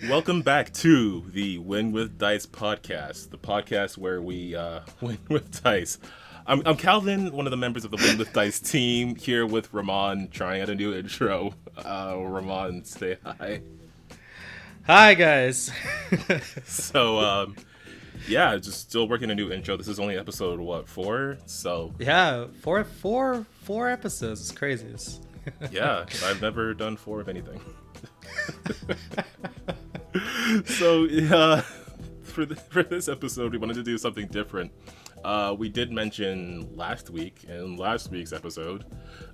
Welcome back to the Win with Dice podcast, the podcast where we win with dice. I'm Calvin, one of the members of the Win with Dice team, here with Ramon, trying out a new intro. Ramon, say hi. Hi, guys. So, yeah, just still working a new intro. This is only episode, 4? So, yeah, four episodes. It's crazy. yeah, I've never done 4 of anything. So, for this episode, we wanted to do something different. We did mention last week, in last week's episode,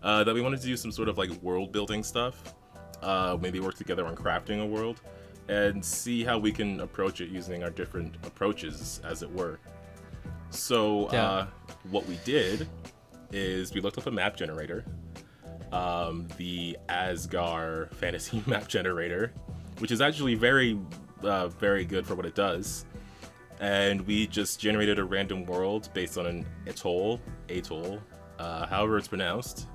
that we wanted to do some sort of like world building stuff. Maybe work together on crafting a world and see how we can approach it using our different approaches, as it were. So, what we did is we looked up a map generator, the Asgard fantasy map generator, which is actually very good for what it does. And we just generated a random world based on an atoll, however it's pronounced.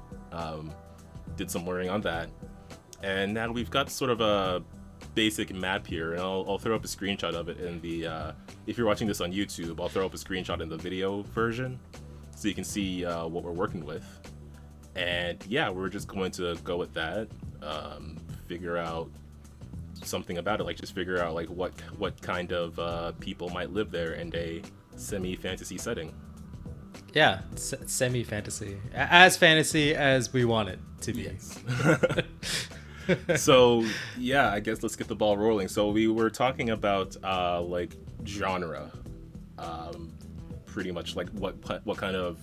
Did some learning on that. And now we've got sort of a basic map here, and I'll throw up a screenshot of it in the, if you're watching this on YouTube, I'll throw up a screenshot in the video version so you can see what we're working with. And yeah, we're just going to go with that, figure out something about it, like just figure out like what kind of people might live there in a semi-fantasy setting. Yeah, semi-fantasy. As fantasy as we want it to be. Yes. So yeah, I guess let's get the ball rolling. So we were talking about like genre, pretty much like what kind of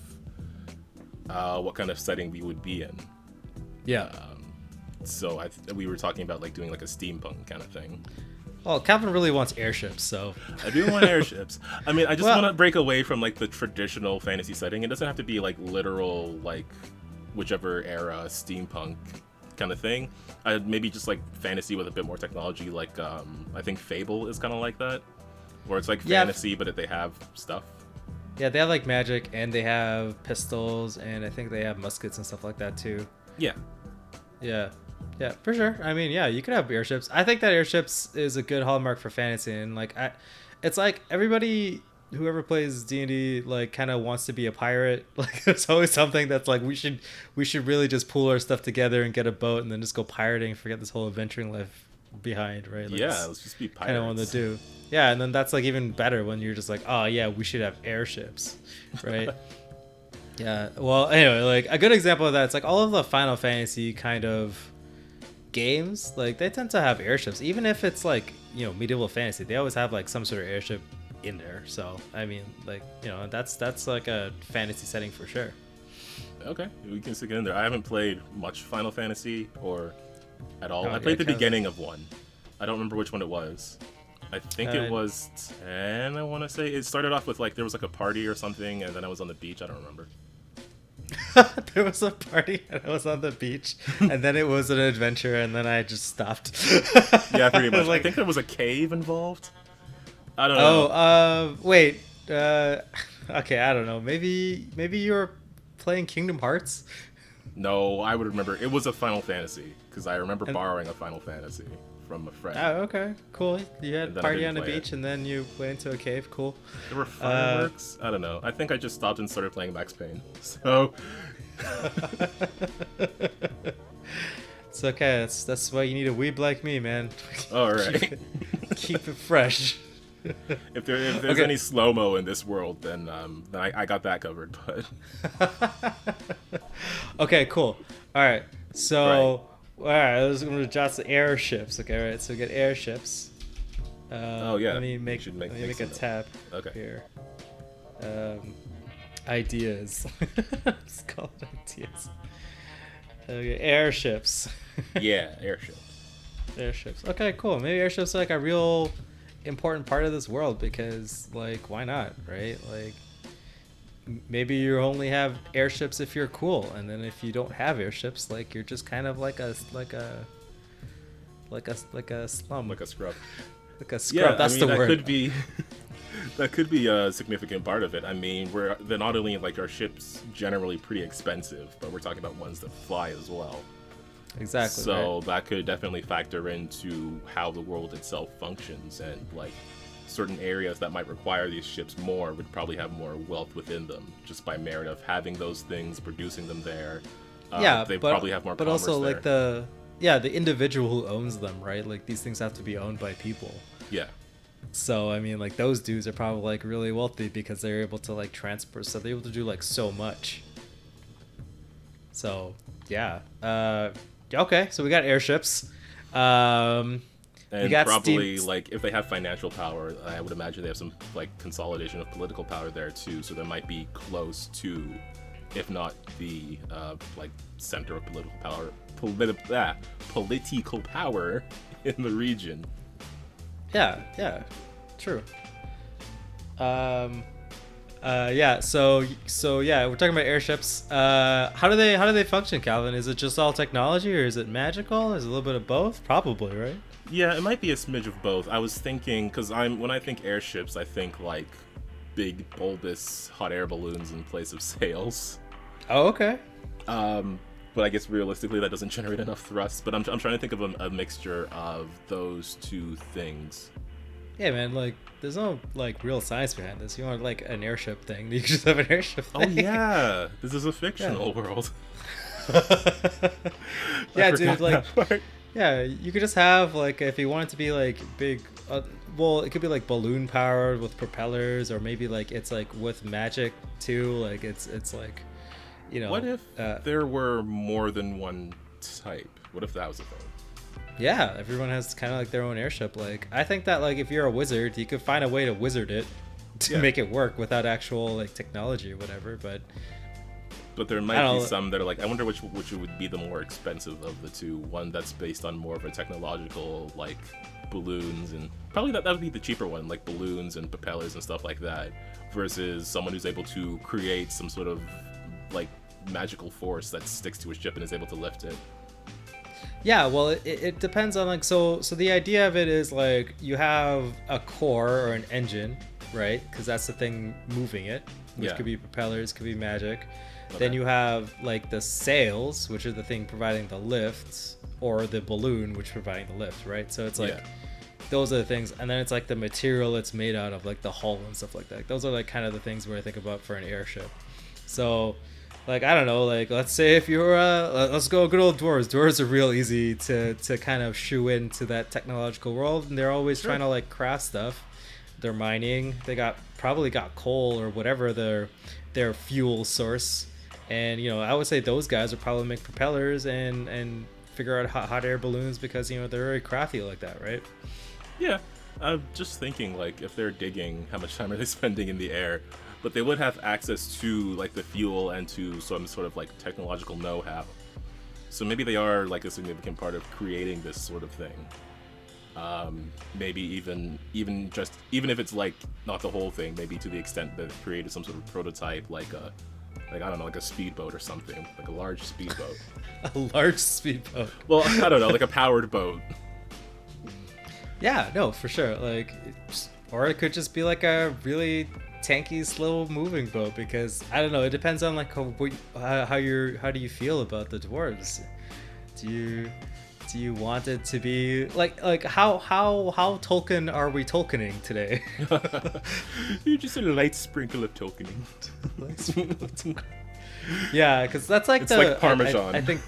setting we would be in. Yeah. So we were talking about like doing like a steampunk kind of thing. Well, Calvin really wants airships, so I do want airships. I mean, I just want to break away from like the traditional fantasy setting. It doesn't have to be like literal, like whichever era steampunk kind of thing. Maybe just like fantasy with a bit more technology. Like I think Fable is kind of like that, where it's like fantasy, but they have stuff. Yeah, they have like magic, and they have pistols, and I think they have muskets and stuff like that too. Yeah. Yeah, for sure. I mean, yeah, you could have airships. I think that airships is a good hallmark for fantasy, and like, it's like everybody, whoever plays D&D, like, kind of wants to be a pirate. Like, there's always something that's like, we should really just pool our stuff together and get a boat and then just go pirating and forget this whole adventuring life behind, right? Like, yeah, let's just be pirates. Kind of want to do. Yeah, and then that's like even better when you're just like, oh yeah, we should have airships, right? Yeah. Well, anyway, like a good example of that, it's like all of the Final Fantasy kind of games, like they tend to have airships, even if it's like, you know, medieval fantasy. They always have like some sort of airship in there. So I mean, like, you know, that's like a fantasy setting for sure. Okay, we can stick it in there. I haven't played much Final Fantasy or at all. I played the beginning of one. I don't remember which one it was. I think it was 10, I want to say. It started off with like there was like a party or something, and then I was on the beach. I don't remember. There was a party and I was on the beach, and then it was an adventure, and then I just stopped. Yeah, pretty much. Like, I think there was a cave involved. I don't know. Wait. Okay, I don't know. Maybe you were playing Kingdom Hearts? No, I would remember. It was a Final Fantasy, because I remember borrowing a Final Fantasy from a friend. Oh, okay. Cool. You had a party on the beach, and then you went into a cave. Cool. There were fireworks? I don't know. I think I just stopped and started playing Max Payne. So... It's okay. That's why you need a weeb like me, man. All right. Keep it fresh. If there's any slow-mo in this world, then I got that covered. But okay, cool. All right. So... All right, I was going to jot the airships. Okay, right. So we get airships. Oh yeah. Let me make a tab here. Ideas. It's called ideas. Okay, airships. Yeah, airships. Airships. Okay, cool. Maybe airships are like a real important part of this world, because like, why not, right? Like, maybe you only have airships if you're cool, and then if you don't have airships, like, you're just kind of like a slum, like a scrub. Like a scrub. Yeah, that's I mean, the word. That could be a significant part of it. I mean, they're not only like our ships generally pretty expensive, but we're talking about ones that fly as well. Exactly. So Right? that could definitely factor into how the world itself functions, and like certain areas that might require these ships more would probably have more wealth within them just by merit of having those things, producing them there. Yeah, They probably have more but commerce also there. like the individual who owns them, right? Like these things have to be owned by people. Yeah. So I mean, like those dudes are probably like really wealthy because they're able to like transfer, so they're able to do like so much. So yeah, okay. So we got airships. We And got probably steam. like if they have financial power, I would imagine they have some like consolidation of political power there too. So they might be close to, if not the like center of political power, political power in the region. Yeah, true. Yeah. So yeah, we're talking about airships. How do they function, Calvin? Is it just all technology, or is it magical? Is it a little bit of both? Probably, right? Yeah, it might be a smidge of both. I was thinking because when I think airships, I think like big bulbous hot air balloons in place of sails. Oh, okay. But I guess realistically that doesn't generate enough thrust. But I'm trying to think of a mixture of those two things. Yeah, man. Like, there's no like real science behind this. You want like an airship thing? You can just have an airship thing. Oh yeah, this is a fictional world. Yeah, dude. Like, yeah, you could just have like if you want it to be like big. Well, it could be like balloon powered with propellers, or maybe like it's like with magic too. Like it's like, you know. What if there were more than one type? What if that was a thing? Yeah, everyone has kind of like their own airship. Like, I think that like if you're a wizard, you could find a way to wizard it to make it work without actual like technology or whatever. But there might be some that are like, I wonder which would be the more expensive of the two. One that's based on more of a technological like balloons, and probably that would be the cheaper one, like balloons and propellers and stuff like that, versus someone who's able to create some sort of like magical force that sticks to a ship and is able to lift it. Yeah, well, it depends on like so the idea of it is like you have a core or an engine, right? Because that's the thing moving it, which could be propellers, could be magic. Okay. Then you have like the sails, which are the thing providing the lift, or the balloon, which providing the lift, right? So it's like those are the things, and then it's like the material it's made out of, like the hull and stuff like that. Those are like kind of the things where I think about for an airship. So. Like, I don't know, like, let's say if you're, let's go good old dwarves. Dwarves are real easy to kind of shoo into that technological world, and they're always trying to, like, craft stuff. They're mining. They probably got coal or whatever their fuel source. And, you know, I would say those guys would probably make propellers and figure out hot air balloons because, you know, they're very crafty like that, right? Yeah. I'm just thinking, like, if they're digging, how much time are they spending in the air? But they would have access to like the fuel and to some sort of like technological know-how. So maybe they are like a significant part of creating this sort of thing. Maybe even if it's like not the whole thing, maybe to the extent that they've created some sort of prototype, like I don't know, like a speedboat or something, like a large speedboat. A large speedboat. Well, I don't know, like a powered boat. Yeah, no, for sure. Like, or it could just be like a really tanky, slow moving boat, because I don't know, it depends on like how do you feel about the dwarves? Do you want it to be like how Tolkien are we Tolkiening today? You're just a light sprinkle of Tolkiening. Yeah, because that's like it's like Parmesan. I think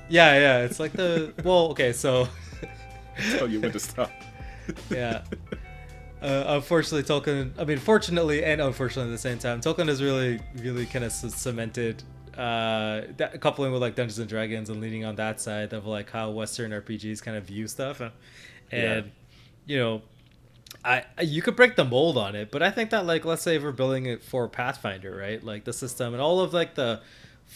yeah, it's like the well, okay, so tell you when to stop. Yeah. Unfortunately, Tolkien. I mean, fortunately and unfortunately at the same time, Tolkien has really, really kind of cemented that coupling with like Dungeons and Dragons and leaning on that side of like how Western RPGs kind of view stuff, and you know, you could break the mold on it, but I think that like let's say if we're building it for Pathfinder, right? Like the system and all of like the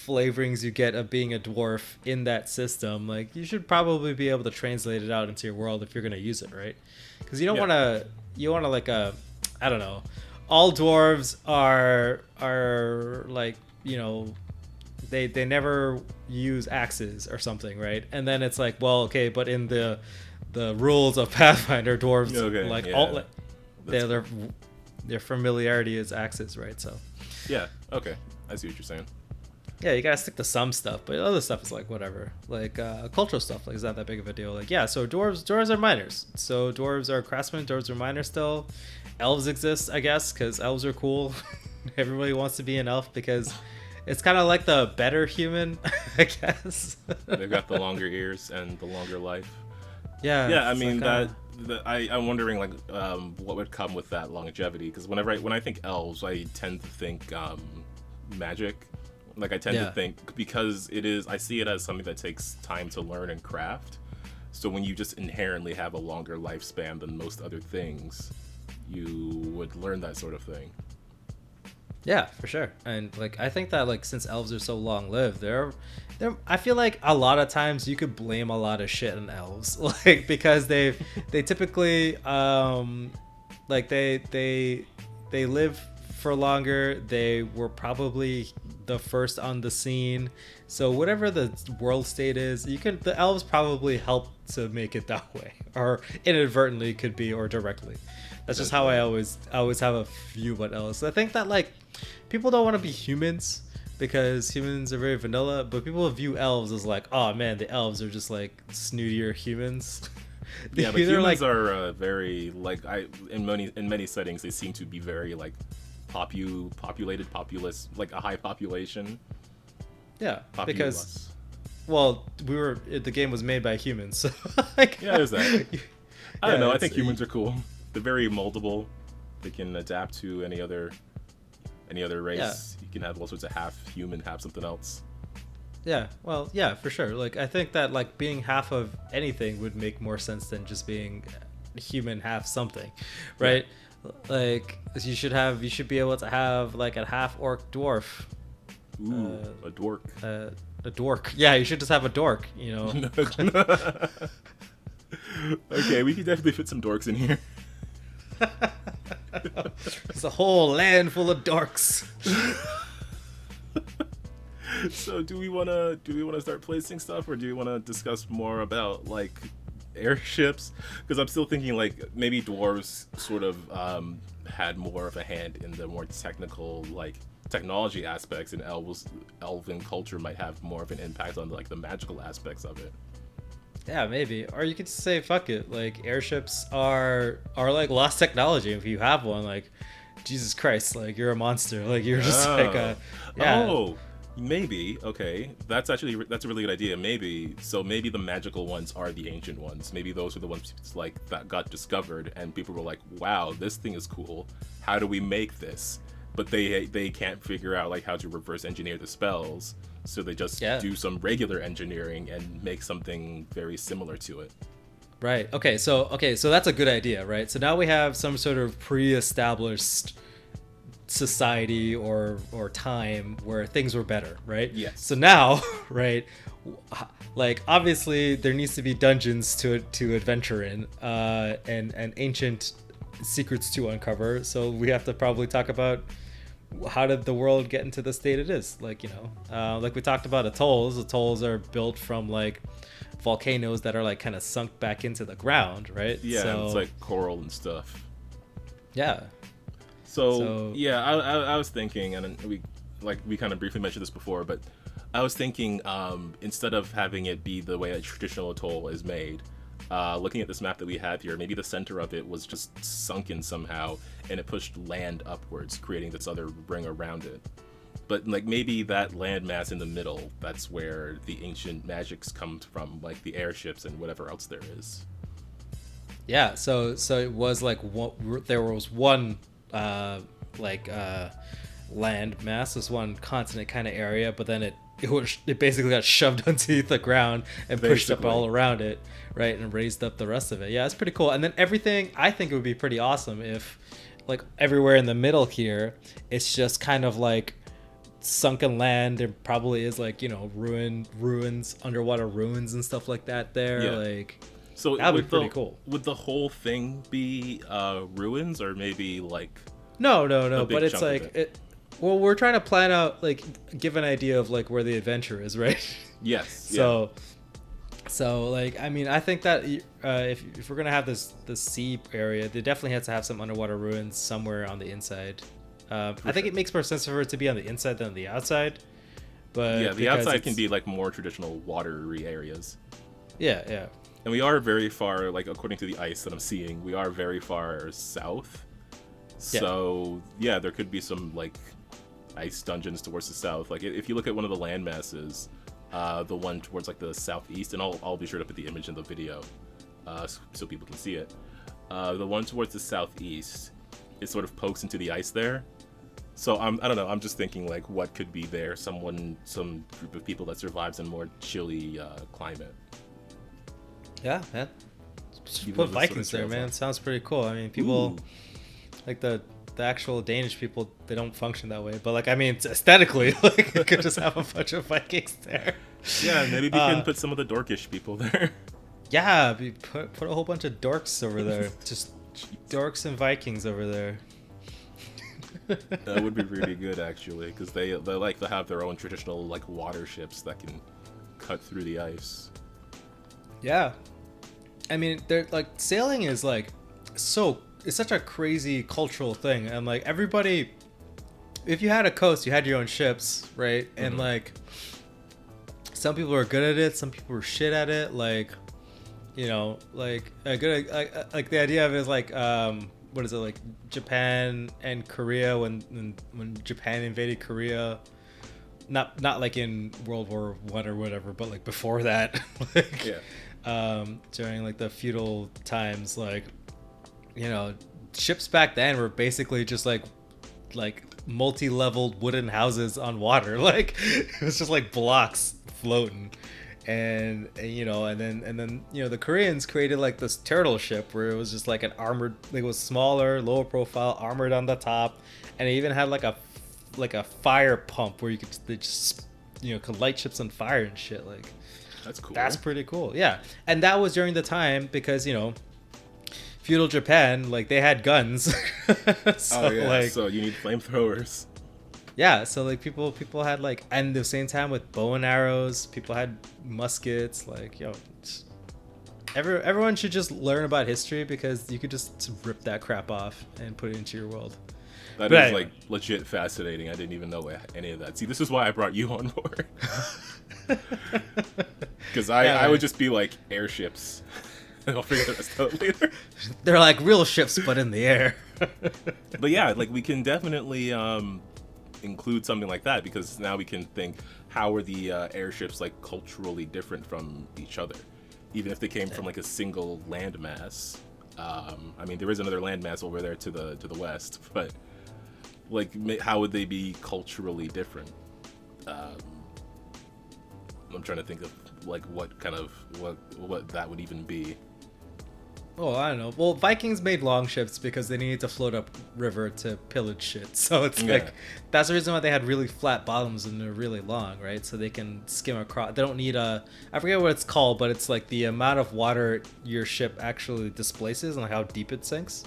flavorings you get of being a dwarf in that system, like you should probably be able to translate it out into your world if you're gonna use it, right? Because you don't want to. You want to like I don't know, all dwarves are like, you know, they never use axes or something, right? And then it's like, well, okay, but in the rules of Pathfinder, dwarves all like, their familiarity is axes, right? So yeah, okay, I see what you're saying. Yeah, you gotta stick to some stuff, but other stuff is like whatever. Like cultural stuff, like, is not that big of a deal. Like, yeah, so dwarves are miners. So dwarves are craftsmen, dwarves are miners still. Elves exist, I guess, because elves are cool. Everybody wants to be an elf because it's kind of like the better human, I guess. They've got the longer ears and the longer life. Yeah. Yeah, I mean I'm wondering like what would come with that longevity, because when I think elves, I tend to think magic. Like I tend to think, because I see it as something that takes time to learn and craft. So when you just inherently have a longer lifespan than most other things, you would learn that sort of thing. Yeah, for sure. And like I think that like since elves are so long lived, they're I feel like a lot of times you could blame a lot of shit on elves. Like because they typically like they live for longer. They were probably the first on the scene. So whatever the world state is, the elves probably help to make it that way, or inadvertently could be, or directly. That's just how I always have a view about elves. I think that like people don't want to be humans because humans are very vanilla, but people view elves as like, oh man, the elves are just like snootier humans. Yeah, but humans are very like in many settings they seem to be very like populous, like a high population. Yeah, Populous. Because well, the game was made by humans, so like, yeah, there's that. I don't know. I think it's- humans are cool. They're very moldable. They can adapt to any other race. Yeah. You can have all sorts of half human, half something else. Yeah, well, yeah, for sure. Like I think that like being half of anything would make more sense than just being human half something, right? Yeah. Like you should be able to have like a half orc dwarf. Ooh, a dork. A dork. Yeah, you should just have a dork, you know. Okay, we could definitely fit some dorks in here. There's a whole land full of dorks. So do we wanna start placing stuff, or do we wanna discuss more about like airships? Because I'm still thinking like maybe dwarves sort of had more of a hand in the more technical like technology aspects, and elven culture might have more of an impact on like the magical aspects of it. Yeah, maybe. Or you could say fuck it. Like airships are like lost technology. If you have one, like Jesus Christ, like you're a monster. Like you're just like a yeah. Oh, maybe. Okay, that's a really good idea. Maybe the magical ones are the ancient ones. Maybe those are the ones like that got discovered, and people were like, "Wow, this thing is cool. How do we make this?" But they can't figure out like how to reverse engineer the spells, so they just do some regular engineering and make something very similar to it. Right. Okay. So that's a good idea, right? So now we have some sort of pre-established society or time where things were better, right? Yes. So now, right, like obviously there needs to be dungeons to adventure in, and ancient secrets to uncover. So we have to probably talk about how did the world get into the state it is. Like, you know, like we talked about atolls are built from like volcanoes that are like kind of sunk back into the ground, right? Yeah, so, and it's like coral and stuff. Yeah. So yeah, I was thinking, and we kind of briefly mentioned this before, but I was thinking instead of having it be the way a traditional atoll is made, looking at this map that we have here, maybe the center of it was just sunken somehow, and it pushed land upwards, creating this other ring around it. But like maybe that land mass in the middle, that's where the ancient magics come from, like the airships and whatever else there is. Yeah, so it was like there was one land mass, this one continent kind of area, but then it basically got shoved underneath the ground and pushed up all around it, right, and raised up the rest of it. Yeah, it's pretty cool. And then everything, I think it would be pretty awesome if like everywhere in the middle here, it's just kind of like sunken land. There probably is like, you know, ruins, underwater ruins and stuff like that there. Yeah. Like, so that would be pretty cool. Would the whole thing be ruins, or maybe like no, but it's like well, we're trying to plan out, like, give an idea of like where the adventure is, right? Yes. So like, I mean, I think that if we're gonna have this sea area, they definitely have to have some underwater ruins somewhere on the inside. I think it makes more sense for it to be on the inside than the outside. But yeah, the outside can be like more traditional watery areas. Yeah. And we are very far, like according to the ice that I'm seeing, we are very far south. So yeah, there could be some like ice dungeons towards the south. Like if you look at one of the land masses, the one towards like the southeast, and I'll be sure to put the image in the video, so people can see it. The one towards the southeast, it sort of pokes into the ice there. So I don't know. I'm just thinking like what could be there. Some group of people that survives in more chilly climate. Yeah, man. Put Vikings there, man. Sounds pretty cool. I mean, people like the actual Danish people, they don't function that way. But like, I mean, aesthetically, like you could just have a bunch of Vikings there. Yeah, maybe we can put some of the dorkish people there. Yeah, put a whole bunch of dorks over there. Just dorks and Vikings over there. That would be really good, actually, because they like to have their own traditional like water ships that can cut through the ice. Yeah, I mean, they're like sailing is like it's such a crazy cultural thing, and like everybody, if you had a coast, you had your own ships, right? Mm-hmm. And like some people were good at it, some people were shit at it. Like, you know, like a good like the idea of it is like what is it, like Japan and Korea when Japan invaded Korea, not like in World War I or whatever, but like before that. Like, yeah. During like the feudal times, like, you know, ships back then were basically just like multi-leveled wooden houses on water. Like it was just like blocks floating. And you know, and then you know, the Koreans created like this turtle ship where it was just like an armored, like it was smaller, lower profile, armored on the top, and it even had like a fire pump where they just, you know, could light ships on fire and shit. Like that's cool. That's pretty cool. Yeah. And that was during the time because, you know, feudal Japan, like they had guns. So, like, so you need flamethrowers. Yeah, so like people had like, and at the same time with bow and arrows, people had muskets. Like, yo, everyone should just learn about history because you could just rip that crap off and put it into your world. That is like legit fascinating. I didn't even know any of that. See, this is why I brought you on board. Because I would just be like airships. And I'll figure the rest out later. They're like real ships, but in the air. But yeah, like we can definitely include something like that, because now we can think, how are the airships like culturally different from each other, even if they came from like a single landmass. I mean, there is another landmass over there to the west, but like how would they be culturally different? I'm trying to think of like what that would even be. Oh, I don't know. Well, Vikings made longships because they needed to float up river to pillage shit. So it's like, that's the reason why they had really flat bottoms and they're really long, right? So they can skim across. They don't need I forget what it's called, but it's like the amount of water your ship actually displaces and how deep it sinks.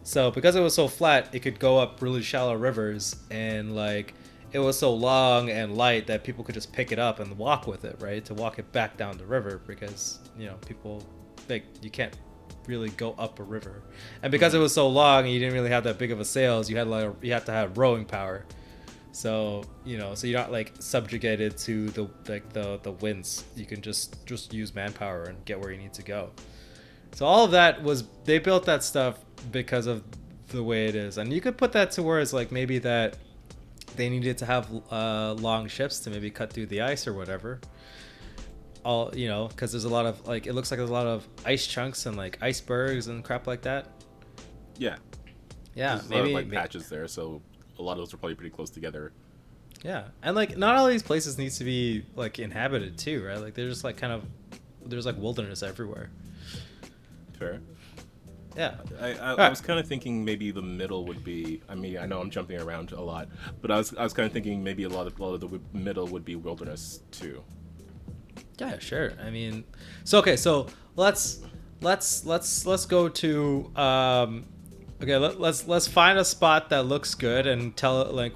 So because it was so flat, it could go up really shallow rivers, and like it was so long and light that people could just pick it up and walk with it, right? To walk it back down the river, because, you know, people, like, you can't really go up a river. And because it was so long and you didn't really have that big of a sails, you had to have rowing power. So, you know, so you're not like subjugated to the winds. You can just use manpower and get where you need to go. So all of that they built that stuff because of the way it is. And you could put that to where it's like maybe that they needed to have long ships to maybe cut through the ice or whatever. All, you know, because there's a lot of like, it looks like there's a lot of ice chunks and like icebergs and crap like that. Yeah, there's maybe a lot of, like, patches there, so a lot of those are probably pretty close together. Yeah, and like not all these places needs to be like inhabited too, right? Like they're just like there's like wilderness everywhere. Fair. Yeah. I was kind of thinking maybe the middle would be, I mean, I know I'm jumping around a lot, but I was kind of thinking maybe a lot of the middle would be wilderness too. Yeah, sure. I mean, so let's go to okay, let's find a spot that looks good and tell it like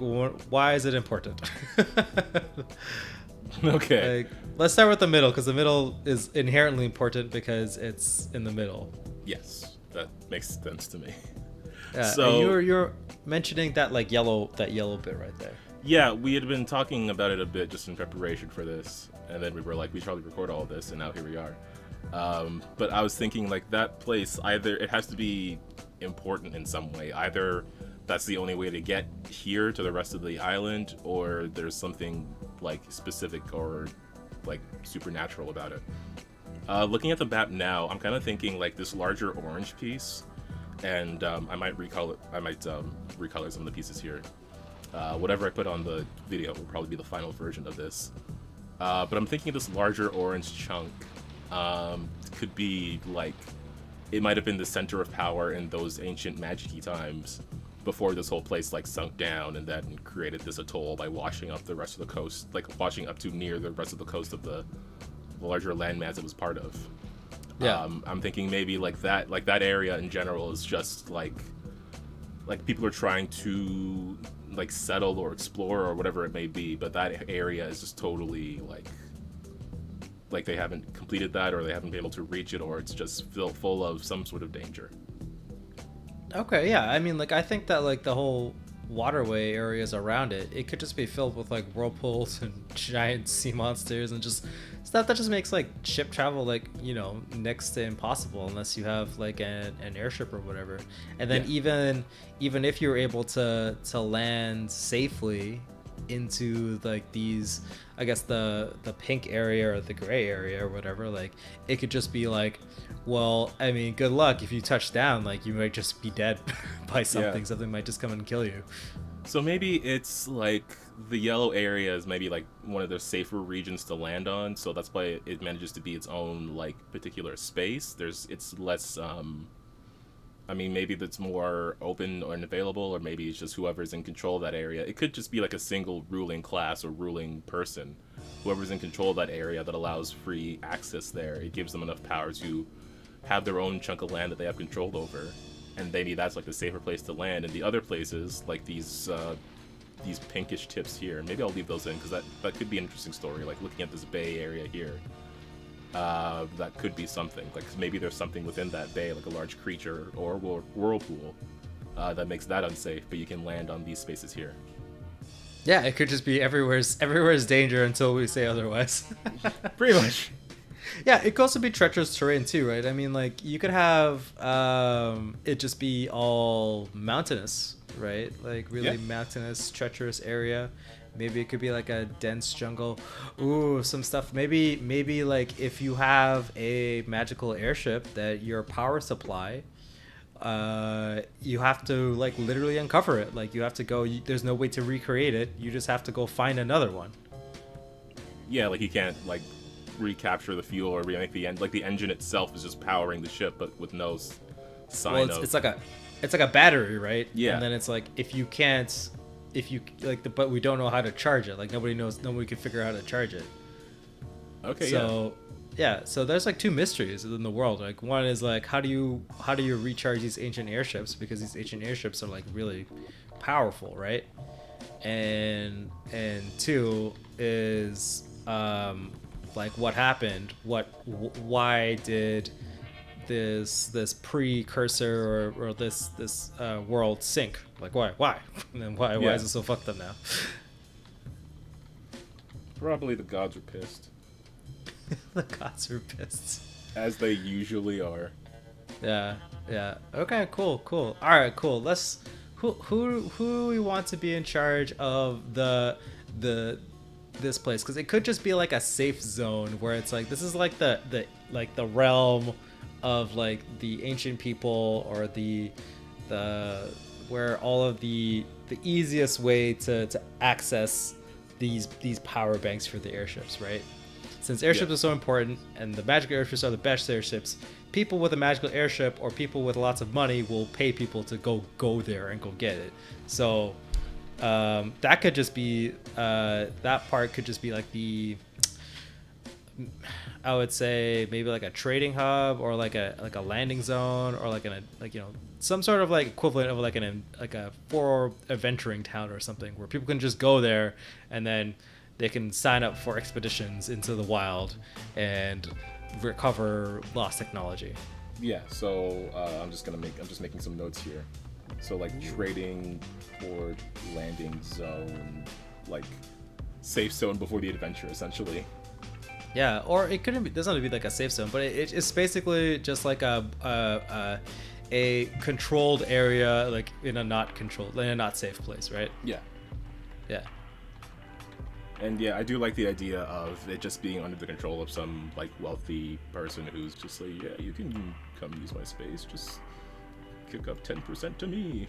why is it important. Okay. Like, let's start with the middle, because the middle is inherently important because it's in the middle. Yes, that makes sense to me. Yeah. So you're mentioning that like yellow bit right there. Yeah, we had been talking about it a bit just in preparation for this, and then we were like, we should probably record all of this, and now here we are. But I was thinking, like, that place, either it has to be important in some way. Either that's the only way to get here to the rest of the island, or there's something, like, specific or, like, supernatural about it. Looking at the map now, I'm kind of thinking, like, this larger orange piece, and I might recolor some of the pieces here. Whatever I put on the video will probably be the final version of this. But I'm thinking this larger orange chunk could be like, it might have been the center of power in those ancient magic-y times before this whole place like sunk down and then created this atoll by washing up the rest of the coast, like washing up to near the rest of the coast of the larger landmass it was part of. Yeah. I'm thinking maybe like that area in general is just like people are trying to like settle or explore or whatever it may be, but that area is just totally like they haven't completed that, or they haven't been able to reach it, or it's just full of some sort of danger. Okay, yeah. I mean, like, I think that like the whole waterway areas around it, it could just be filled with like whirlpools and giant sea monsters and just stuff that just makes like ship travel like, you know, next to impossible unless you have like an airship or whatever. And then even if you're able to land safely into like these, I guess the pink area or the gray area or whatever, like it could just be like, well, I mean, good luck. If you touch down, like you might just be dead by something. Something might just come and kill you. So maybe it's like the yellow area is maybe like one of the safer regions to land on, so that's why it manages to be its own like particular space. It's less I mean, maybe that's more open and available, or maybe it's just whoever's in control of that area. It could just be like a single ruling class or ruling person. Whoever's in control of that area that allows free access there, it gives them enough power to have their own chunk of land that they have control over. And maybe that's like the safer place to land. And the other places, like these pinkish tips here, maybe I'll leave those in because that could be an interesting story. Like looking at this bay area here, that could be something. Like maybe there's something within that bay, like a large creature or whirlpool, that makes that unsafe. But you can land on these spaces here. Yeah, it could just be everywhere's danger until we say otherwise. Pretty much. Yeah, it could also be treacherous terrain too, right? I mean, like you could have it just be all mountainous, right? Like really mountainous, treacherous area. Maybe it could be like a dense jungle. Ooh, some stuff. Maybe like if you have a magical airship that your power supply, you have to like literally uncover it. Like you have to go. There's no way to recreate it. You just have to go find another one. Yeah, like you can't like recapture the fuel or remake the end. Like the engine itself is just powering the ship, but with no sign of. It's like a battery, right? Yeah. And then it's like if you but we don't know how to charge it. Like nobody can figure out how to charge it. Okay. So yeah, so there's like two mysteries in the world. Like one is like how do you recharge these ancient airships, because these ancient airships are like really powerful, right? And two is like what happened? Why did this precursor or this world sink? Like why? And then why is it so fucked up now? Probably the gods are pissed. The gods are pissed, as they usually are. Yeah. Okay. Cool. All right. Cool. Let's. Who do we want to be in charge of this place? Because it could just be like a safe zone where it's like this is like the realm of like the ancient people, or the where all of the easiest way to access these power banks for the airships, right? Since airships are so important and the magical airships are the best airships, people with a magical airship or people with lots of money will pay people to go there and go get it. So that could just be that part could just be like I would say maybe like a trading hub, or like a landing zone, or like some sort of like equivalent of like a for adventuring town or something, where people can just go there and then they can sign up for expeditions into the wild and recover lost technology. Yeah, so I'm just making some notes here. So like trading port, landing zone, like safe zone before the adventure, essentially. Yeah, or it couldn't be. Doesn't have to be like a safe zone, but it's basically just like a controlled area, like in a not safe place, right? Yeah. Yeah. And yeah, I do like the idea of it just being under the control of some like wealthy person who's just like, yeah, you can come use my space, just kick up 10% to me.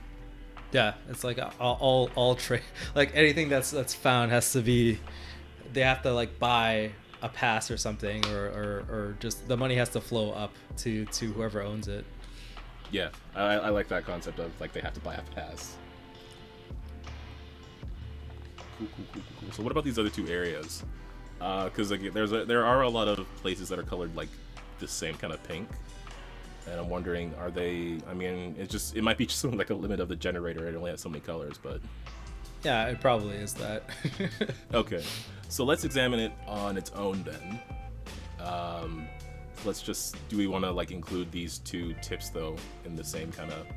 Yeah, it's like all trade, like anything that's found has to be, they have to like buy a pass or something, or just the money has to flow up to whoever owns it. Yeah, I like that concept of like they have to buy a pass. Cool. So what about these other two areas? Because like there are a lot of places that are colored like the same kind of pink, and I'm wondering, are they? I mean, it might be just like a limit of the generator. It only has so many colors, but yeah, it probably is that. Okay, so let's examine it on its own then. Do we want to like include these two tips though in the same kind of?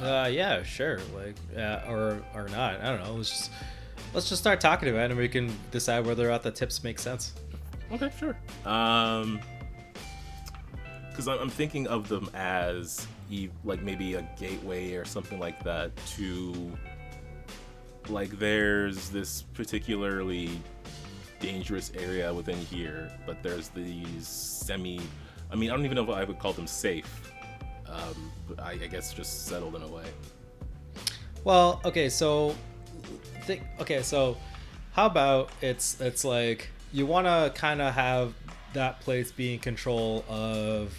Yeah, sure. Like, or not. I don't know. Let's just start talking about it, and we can decide whether or not the tips make sense. Okay, sure. Because I'm thinking of them as like maybe a gateway or something like that to, like, there's this particularly dangerous area within here, but there's these I mean, I don't even know if I would call them safe. But I guess just settled in a way. Well, okay, so how about it's like you want to kind of have that place be in control of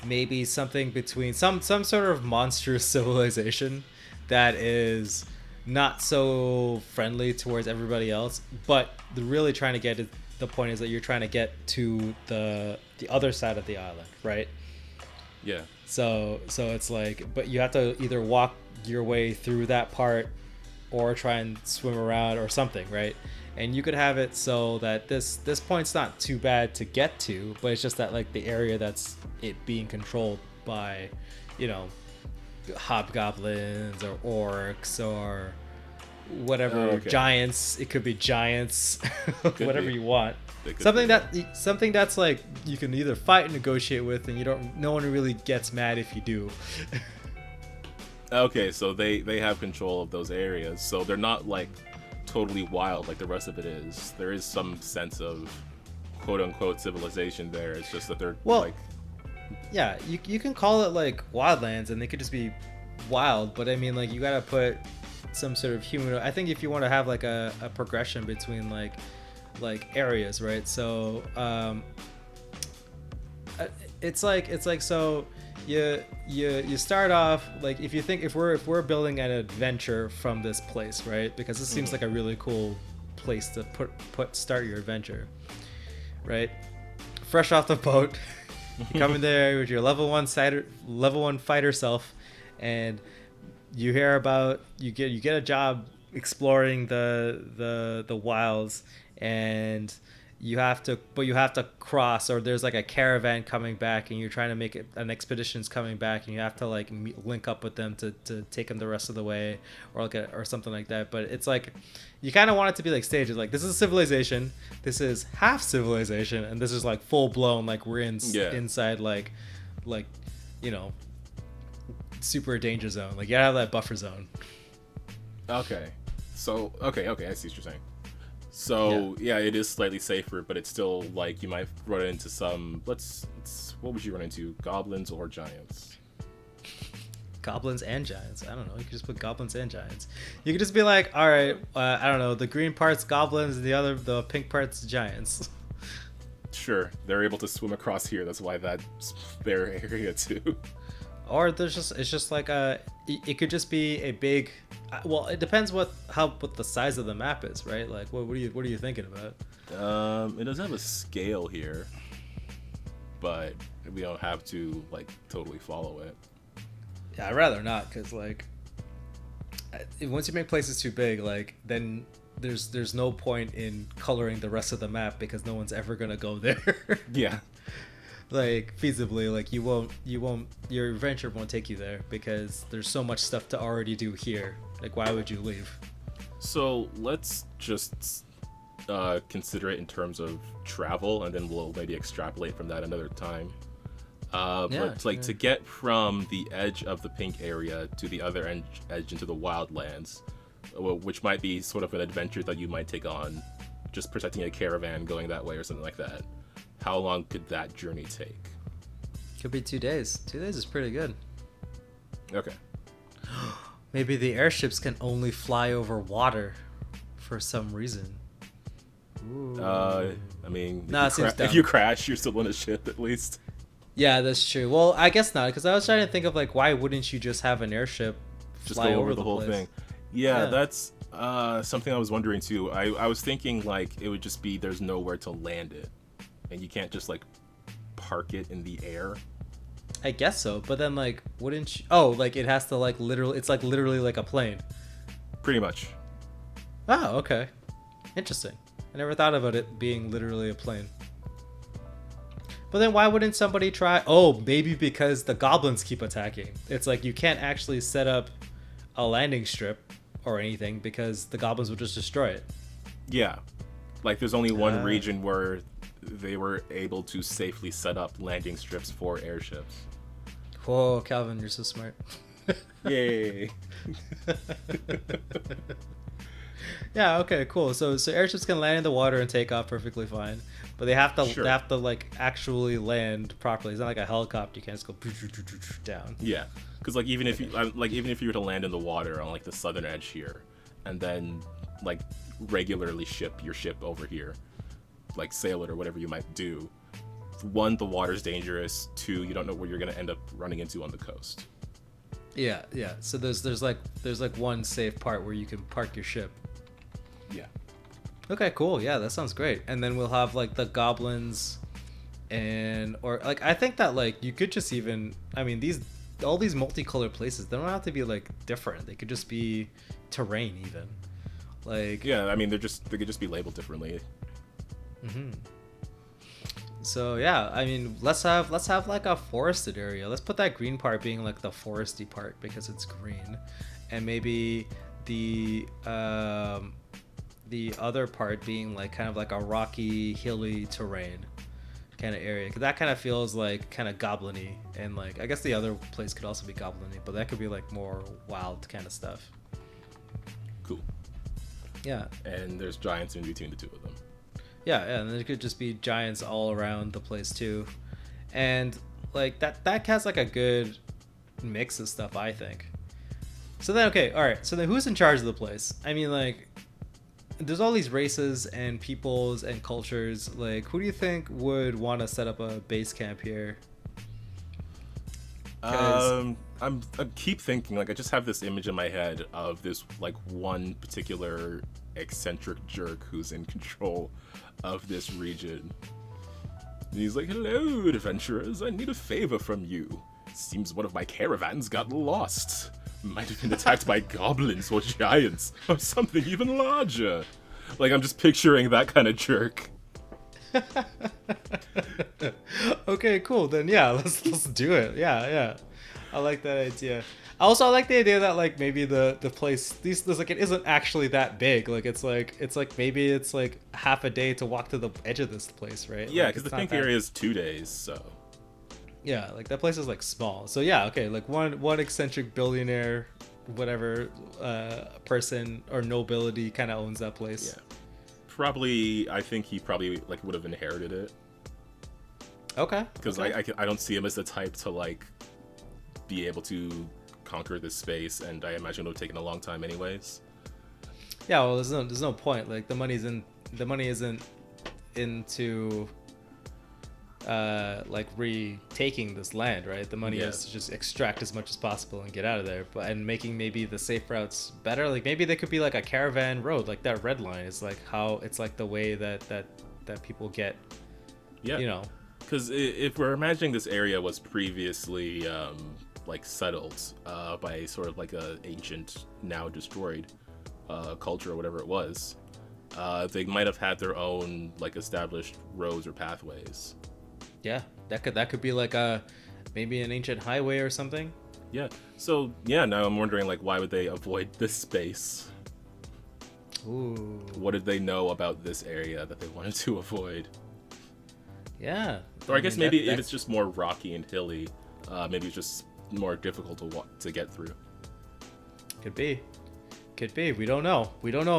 maybe something between some sort of monstrous civilization that is not so friendly towards everybody else, but really trying to get to, the point is that you're trying to get to the other side of the island, right? Yeah. So it's like, but you have to either walk your way through that part or try and swim around or something, right? And you could have it so that this point's not too bad to get to, but it's just that like the area that's it being controlled by, you know, hobgoblins or orcs or whatever, giants. It could be giants, whatever you want. Something that's like you can either fight and negotiate with, and no one really gets mad if you do. Okay, so they have control of those areas, so they're not like totally wild like the rest of it is. There is some sense of quote unquote civilization there. It's just that they're like, yeah, you can call it like wildlands, and they could just be wild, but I mean, like, you gotta put some sort of human. I think if you want to have like a progression between like areas, right? So it's like so you start off like, if we're building an adventure from this place, right? Because this seems like a really cool place to start your adventure, right? Fresh off the boat, you come in there with your level one fighter self, and you hear about you get a job exploring the wilds, and you have to cross, or there's like a caravan coming back, and you're trying to make it, an expedition's coming back, and you have to like link up with them to take them the rest of the way, or like or something like that. But it's like you kind of want it to be like stages, like this is civilization, this is half civilization, and this is like full blown, like we're inside like you know, super danger zone. Like you gotta have that buffer zone. Okay, so okay, I see what you're saying. So yeah, it is slightly safer, but it's still like you might run into some. What would you run into? Goblins or giants? Goblins and giants. I don't know. You could just put goblins and giants. You could just be like, all right, I don't know. The green part's goblins, the pink part's giants. Sure, they're able to swim across here. That's why that's their area too. Or it's just like it could just be a big. Well, it depends what the size of the map is, right? Like, what are you thinking about? It does have a scale here, but we don't have to like totally follow it. Yeah, I'd rather not, because like once you make places too big, like then there's no point in coloring the rest of the map, because no one's ever gonna go there. Yeah. Like feasibly, like your adventure won't take you there, because there's so much stuff to already do here. Like, why would you leave? So let's just consider it in terms of travel, and then we'll maybe extrapolate from that another time. But like to get from the edge of the pink area to the other edge into the wildlands, which might be sort of an adventure that you might take on, just protecting a caravan going that way or something like that. How long could that journey take? Could be 2 days. 2 days is pretty good. Okay. Maybe the airships can only fly over water for some reason. Ooh. I mean, Nah, if you crash, you're still on a ship at least. Yeah, that's true. Well, I guess not, because I was trying to think of like, why wouldn't you just have an airship Just fly go over the whole place? thing. Yeah, that's something I was wondering too. I was thinking like it would just be there's nowhere to land it, and you can't just like park it in the air. I guess so, but then like, wouldn't you? Oh, like it has to like literally. It's like literally like a plane. Pretty much. Oh, okay. Interesting. I never thought about it being literally a plane. But then why wouldn't somebody try? Oh, maybe because the goblins keep attacking. It's like you can't actually set up a landing strip or anything because the goblins will just destroy it. Yeah. Like there's only one region where they were able to safely set up landing strips for airships. Whoa, Calvin, you're so smart. Yay. Yeah, okay, cool. So airships can land in the water and take off perfectly fine. But they have to Sure. they have to like actually land properly. It's not like a helicopter. You can't just go down. Yeah, because like even if you were to land in the water on like the southern edge here, and then like regularly ship your ship over here, like sail it or whatever you might do. One, the water's dangerous. Two, you don't know where you're gonna end up running into on the coast. Yeah. So there's like one safe part where you can park your ship. Yeah. Okay, cool. Yeah, that sounds great. And then we'll have like the goblins or like I think that like you could just even all these multicolored places, they don't have to be like different. They could just be terrain even. Like Yeah, I mean they could just be labeled differently. So yeah, I mean let's have like a forested area. Let's put that green part being like the foresty part because it's green. And maybe the other part being like kind of like a rocky, hilly terrain kind of area. 'Cause that kind of feels like kind of goblin-y, and like I guess the other place could also be goblin-y, but that could be like more wild kind of stuff. Cool. Yeah. And there's giants in between the two of them. Yeah, and there could just be giants all around the place too. And like that has like a good mix of stuff, I think. So then so then who's in charge of the place? I mean, like there's all these races and peoples and cultures. Like, who do you think would want to set up a base camp here? I keep thinking, like, I just have this image in my head of this like one particular eccentric jerk who's in control of this region. And he's like, "Hello, adventurers, I need a favor from you. Seems one of my caravans got lost. Might have been attacked by goblins or giants or something even larger." Like, I'm just picturing that kind of jerk. Okay, cool. Then yeah, let's do it. Yeah. I like that idea. Also, I like the idea that like maybe the place this like it isn't actually that big. Like it's like maybe it's like half a day to walk to the edge of this place, right? Yeah, like, because the pink area is 2 days, so. Yeah, like that place is like small. So yeah, okay, like one eccentric billionaire, whatever, person or nobility kind of owns that place. Yeah. I think he probably like would have inherited it. Okay. Because I don't see him as the type to like be able to conquer this space, and I imagine it would have taken a long time anyways. Yeah, well, there's no point. Like the money isn't into like retaking this land, right? The money is to just extract as much as possible and get out of there. And making maybe the safe routes better. Like maybe they could be like a caravan road, like that red line is like how it's like the way that people get. Yeah. You know. Because if we're imagining this area was previously like settled by sort of like a ancient, now destroyed culture or whatever it was, they might have had their own like established roads or pathways. Yeah, that could be like maybe an ancient highway or something. Yeah. So yeah, now I'm wondering like why would they avoid this space? Ooh. What did they know about this area that they wanted to avoid? Yeah. Or I guess maybe if it's just more rocky and hilly, maybe it's just more difficult to get through. Could be. We don't know.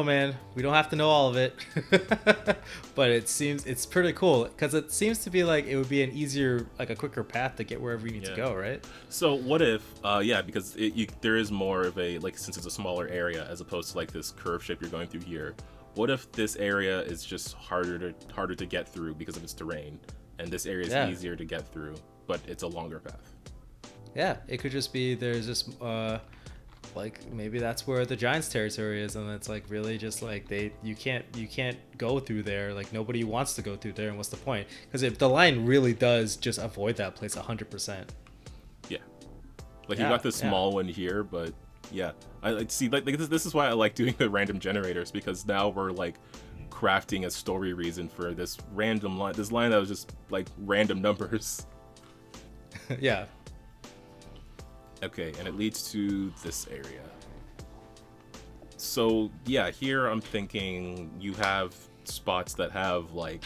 Man. We don't have to know all of it. But it's pretty cool because it seems to be like it would be an easier, like a quicker path to get wherever you need to go, right? So what if, because there is more of a, like, since it's a smaller area as opposed to like this curve shape you're going through here, what if this area is just harder to get through because of its terrain, and this area is easier to get through, but it's a longer path? Yeah, it could just be there's this like maybe that's where the Giants' territory is, and it's like really just like you can't go through there. Like nobody wants to go through there, and what's the point? Because if the line really does just avoid that place 100%. Yeah, like you got this small one here, but yeah, I like see like this is why I like doing the random generators, because now we're like crafting a story reason for this random line. This line that was just like random numbers. Yeah. Okay, and it leads to this area. So yeah, here I'm thinking you have spots that have like,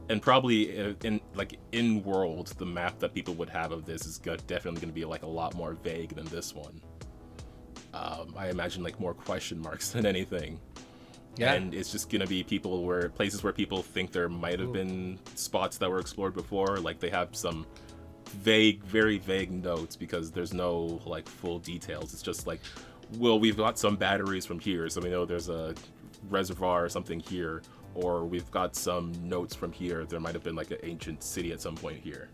and probably in world, the map that people would have of this is definitely going to be like a lot more vague than this one. I imagine like more question marks than anything. Yeah. And it's just going to be places where people think there might have been spots that were explored before. Like they have some vague, very vague notes because there's no like full details. It's just like, well, we've got some batteries from here, so we know there's a reservoir or something here, or we've got some notes from here. There might have been like an ancient city at some point here.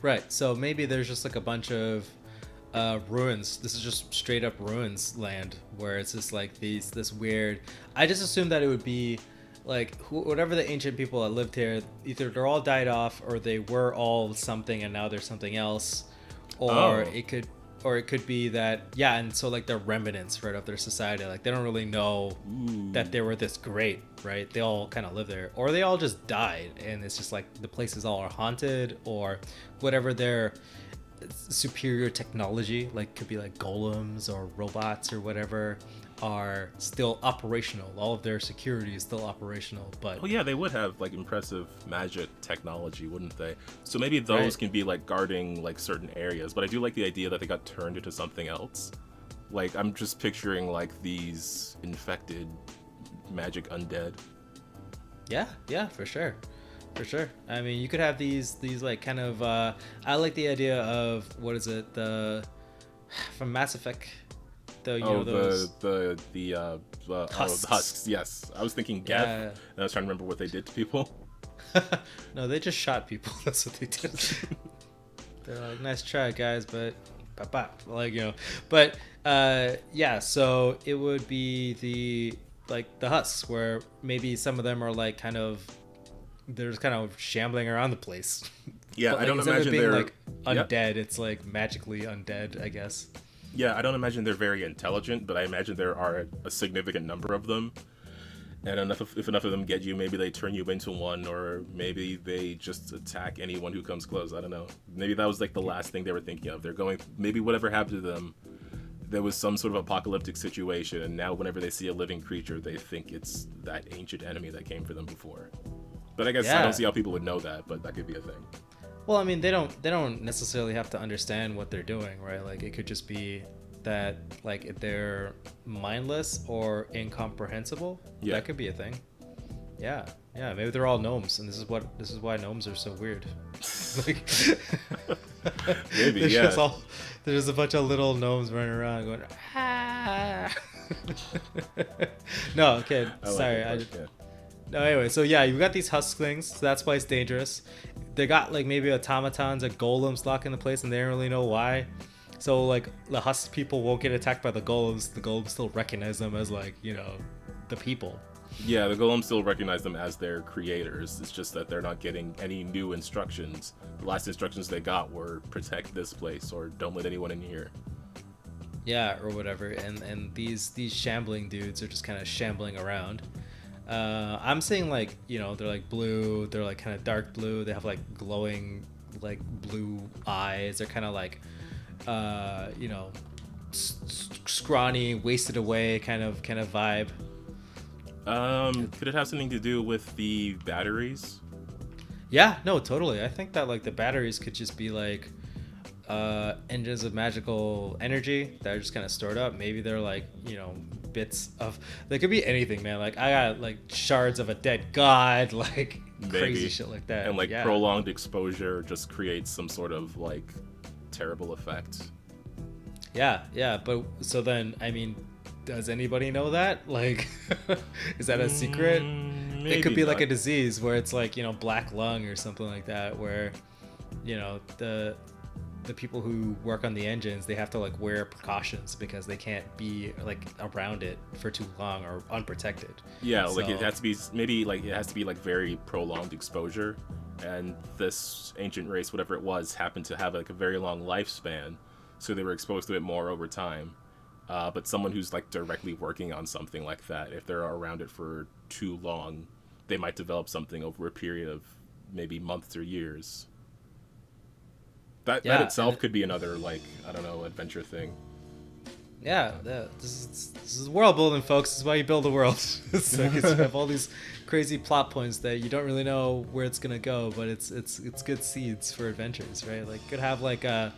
Right. So maybe there's just like a bunch of ruins. This is just straight up ruins land where it's just like this weird. I just assumed that it would be like whatever the ancient people that lived here, either they're all died off or they were all something and now they're something else, or it could be that and so like they're remnants right of their society. Like they don't really know that they were this great, right? They all kind of live there, or they all just died and it's just like the places all are haunted, or whatever their superior technology, like could be like golems or robots or whatever, are still operational. All of their security is still operational, but they would have like impressive magic technology, wouldn't they? So maybe those can be like guarding like certain areas. But I do like the idea that they got turned into something else. Like I'm just picturing like these infected magic undead. Yeah, for sure. I mean, you could have these like kind of I like the idea of, what is it, from Mass Effect, the husks. Yes, I was thinking Geth, and I was trying to remember what they did to people. No, they just shot people. That's what they did. They're like, nice try, guys, but like, but so it would be the husks, where maybe some of them are like they're just kind of shambling around the place. Yeah, but, I don't instead imagine of being they're like undead. It's like magically undead, I guess. Yeah, I don't imagine they're very intelligent, but I imagine there are a significant number of them. And if enough of them get you, maybe they turn you into one, or maybe they just attack anyone who comes close. I don't know. Maybe that was like the last thing they were thinking of. Maybe whatever happened to them, there was some sort of apocalyptic situation, and now whenever they see a living creature, they think it's that ancient enemy that came for them before. But I guess I don't see how people would know that, but that could be a thing. Well, I mean, they don't necessarily have to understand what they're doing, right? Like it could just be that like they're mindless or incomprehensible. Yeah. That could be a thing. Yeah. Maybe they're all gnomes, and this is why gnomes are so weird. Like, maybe there's just a bunch of little gnomes running around going. No, okay, sorry. No, anyway, so you got these husk things, so that's why it's dangerous. They got like maybe automatons or golems locking the place, and they don't really know why. So like the husk people won't get attacked by the golems. The golems still recognize them as like, the people. Yeah, the golems still recognize them as their creators. It's just that they're not getting any new instructions. The last instructions they got were protect this place or don't let anyone in here. Yeah, or whatever. And these shambling dudes are just kind of shambling around. I'm saying like, they're like blue, they're like kind of dark blue, they have like glowing like blue eyes, they're kind of like scrawny, wasted away kind of vibe. Could it have something to do with the batteries? Yeah, no, totally. I think that like the batteries could just be like engines of magical energy that are just kind of stored up. Maybe they're like, bits of, they could be anything, man. Like I got like shards of a dead god, like crazy shit like that. And like prolonged exposure just creates some sort of like terrible effect. Yeah, but so then, I mean, does anybody know that? Like, is that a secret? Maybe it could be not. like a disease where it's like, black lung or something like that, where, the people who work on the engines, they have to like wear precautions because they can't be like around it for too long or unprotected. Yeah, like it has to be very prolonged exposure, and this ancient race, whatever it was, happened to have like a very long lifespan, so they were exposed to it more over time. But someone who's like directly working on something like that, if they're around it for too long, they might develop something over a period of maybe months or years. That itself could be another, like, I don't know, adventure thing. Yeah, this is world building, folks. This is why you build a world. So you have all these crazy plot points that you don't really know where it's gonna go, but it's good seeds for adventures, right? Like, you could have like a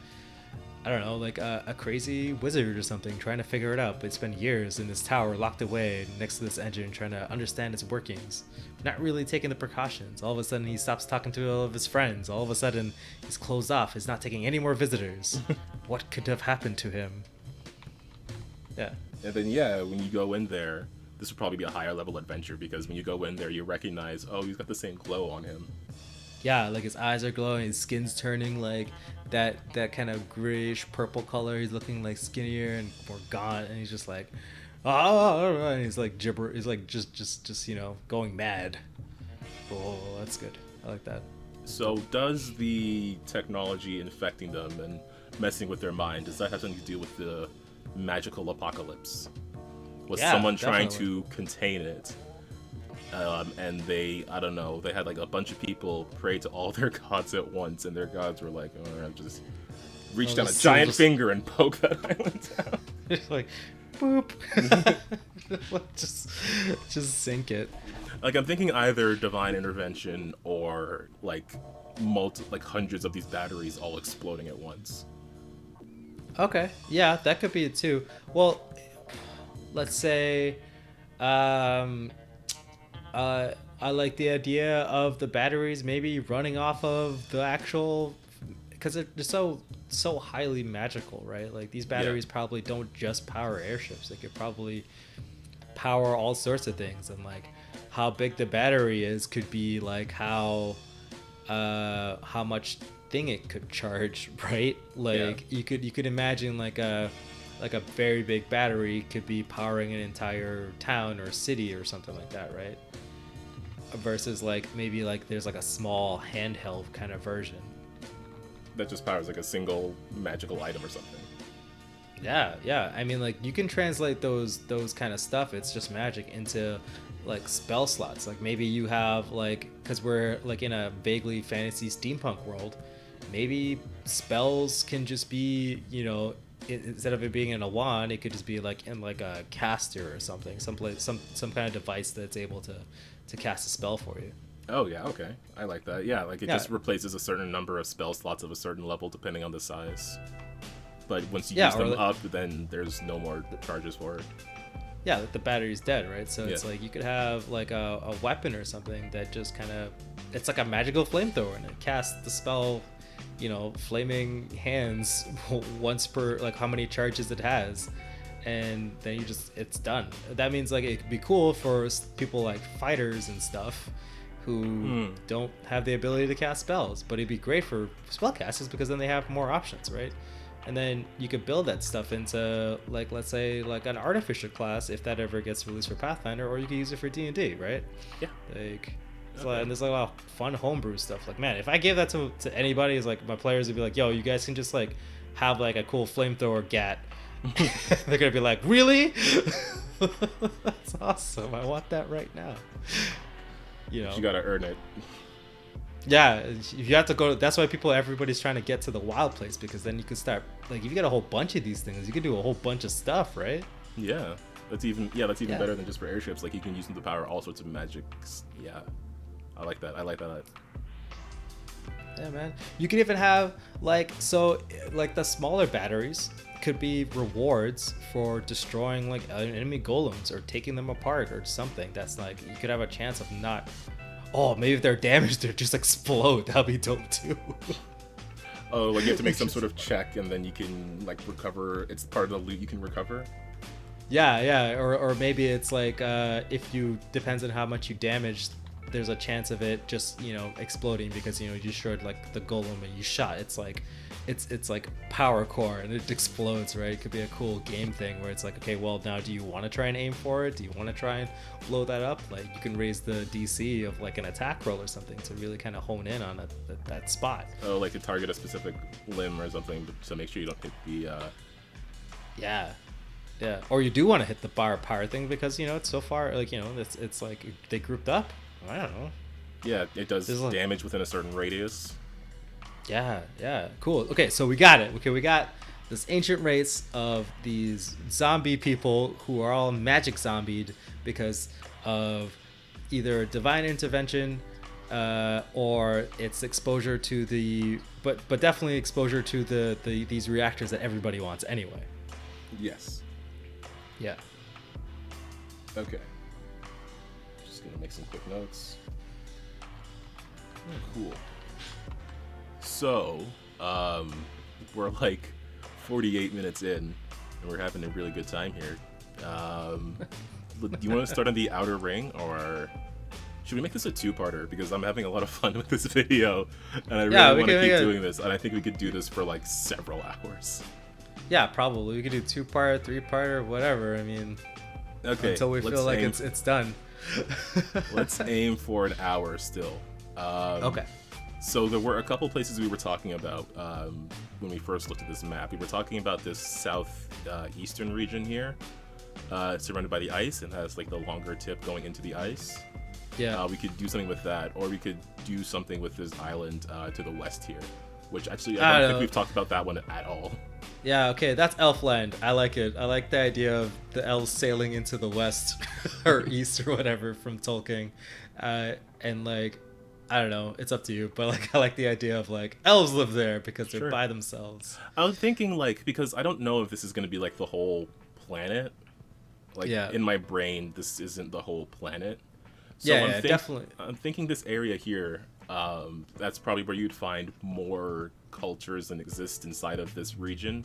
crazy wizard or something trying to figure it out, but spend years in this tower locked away next to this engine trying to understand its workings, not really taking the precautions. All of a sudden he stops talking to all of his friends. All of a sudden he's closed off. He's not taking any more visitors. What could have happened to him? Yeah. And then when you go in there, this would probably be a higher level adventure, because when you go in there you recognize, oh, he's got the same glow on him. Yeah, like his eyes are glowing, his skin's turning like that kind of grayish purple color. He's looking like skinnier and more gaunt, and he's just like, and he's like gibber. He's like just going mad. Oh, that's good. I like that. So does the technology infecting them and messing with their mind, does that have something to do with the magical apocalypse? Was someone trying to contain it? And they had like a bunch of people pray to all their gods at once, and their gods were like, just reach down a giant finger and poke that island down. It's like, boop. just sink it. Like, I'm thinking either divine intervention or like hundreds of these batteries all exploding at once. Okay, yeah, that could be it too. Well, let's say, I like the idea of the batteries maybe running off of the actual, because they're so highly magical, right? Like, these batteries probably don't just power airships. They could probably power all sorts of things, and like how big the battery is could be like how much thing it could charge, right? Like you could imagine like a very big battery could be powering an entire town or city or something like that, right? Versus like maybe like there's like a small handheld kind of version that just powers like a single magical item or something. Yeah. I mean, like, you can translate those kind of stuff, it's just magic, into like spell slots. Like, maybe you have like, because we're like in a vaguely fantasy steampunk world, maybe spells can just be, instead of it being in a wand, it could just be like in like a caster or something, some kind of device that's able to cast a spell for you. Oh yeah, okay, I like that. Yeah, like it just replaces a certain number of spell slots of a certain level depending on the size. But once you use them up, then there's no more charges for it. Yeah, like the battery's dead, right? So it's like you could have like a weapon or something that just kind of, it's like a magical flamethrower, and it casts the spell, flaming hands once per, like, how many charges it has, and then it's done. That means like it could be cool for people like fighters and stuff who don't have the ability to cast spells, but it'd be great for spellcasters because then they have more options, right? And then you could build that stuff into, like, let's say like an artificer class if that ever gets released for Pathfinder, or you could use it for D&D, right? Yeah. Like, and there's like a lot of fun homebrew stuff. Like, man, if I gave that to anybody, it's like my players would be like, yo, you guys can just like have like a cool flamethrower gat. They're gonna be like, really? That's awesome. I want that right now. You gotta earn it. Yeah, you have to go. That's why everybody's trying to get to the wild place, because then you can start, like, if you get a whole bunch of these things, you can do a whole bunch of stuff, right? Yeah. That's even better than just for airships. Like you can use them to power all sorts of magics. Yeah, I like that. Yeah, man. You can even have like the smaller batteries could be rewards for destroying like enemy golems or taking them apart or something. That's like you could have a chance of not. Oh, maybe if they're damaged, they just explode. That'd be dope too. Oh, like you have to make some sort of check and then you can like recover. It's part of the loot you can recover. Yeah. Or maybe it's like if you depends on how much you damaged. There's a chance of it just exploding because you destroyed like the golem and you shot. It's like power core and it explodes, right? It could be a cool game thing where it's like, okay, well now do you want to try and aim for it? Do you want to try and blow that up? Like you can raise the DC of like an attack roll or something to really kind of hone in on that spot. Oh, like to target a specific limb or something to make sure you don't hit the. Yeah. Or you do want to hit the power thing because it's so far like it's like they grouped up. I don't know. Yeah, it does damage within a certain radius. Yeah, cool. Okay, so we got it. Okay, we got this ancient race of these zombie people who are all magic zombied because of either divine intervention or it's exposure to but definitely exposure to these reactors that everybody wants anyway. Yes. Yeah. Okay. Gonna make some quick notes. Cool. So, we're like 48 minutes in, and we're having a really good time here. Do you want to start on the outer ring, or should we make this a two-parter? Because I'm having a lot of fun with this video, and I really want to keep doing this, and I think we could do this for like several hours. Yeah, probably. We could do two-part, three-part, whatever. I mean, okay, until we feel like it's done. Let's aim for an hour still. Okay. So there were a couple places we were talking about when we first looked at this map. We were talking about this southeastern region here. It's surrounded by the ice and has like the longer tip going into the ice. Yeah. We could do something with that, or we could do something with this island to the west here, which actually I don't think we've talked about that one at all. Yeah, okay, that's Elfland. I like it. I like the idea of the elves sailing into the west or east or whatever from Tolkien. And like, I don't know, it's up to you, but like I like the idea of like elves live there because they're by themselves. I was thinking like, because I don't know if this is going to be like the whole planet. Like in my brain, this isn't the whole planet. So definitely. I'm thinking this area here, that's probably where you'd find more cultures and exist inside of this region,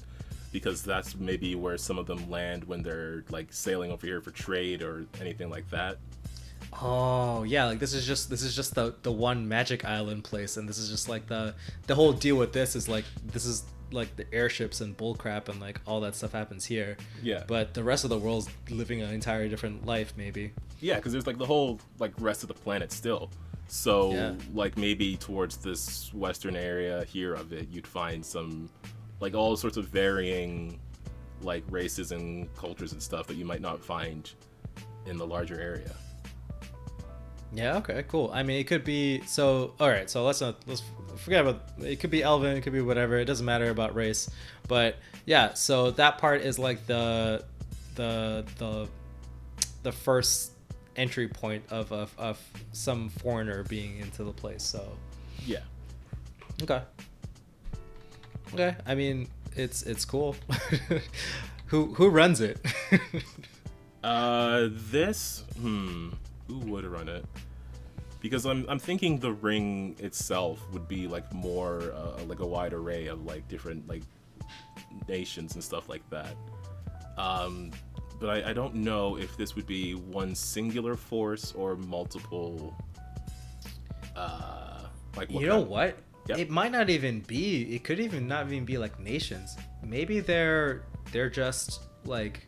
because that's maybe where some of them land when they're like sailing over here for trade or anything like that. Oh yeah, like this is just the one magic island place, and this is just like the whole deal with this is like the airships and bullcrap and like all that stuff happens here. Yeah. But the rest of the world's living an entirely different life, maybe. Yeah, because there's like the whole like rest of the planet still. So like maybe towards this western area here of it, you'd find some like all sorts of varying like races and cultures and stuff that you might not find in the larger area. Yeah, okay, cool. I mean, it could be all right, so let's forget about it. Could be Elven, it could be whatever. It doesn't matter about race. But yeah, so that part is like the first entry point of some foreigner being into the place. So yeah. Okay. I mean, it's cool. Who runs it? Who would run it? Because I'm thinking the ring itself would be like more like a wide array of like different like nations and stuff like that. But I don't know if this would be one singular force or multiple. Like you know what? Yep. It might not even be. It could even not even be like nations. Maybe they're just like,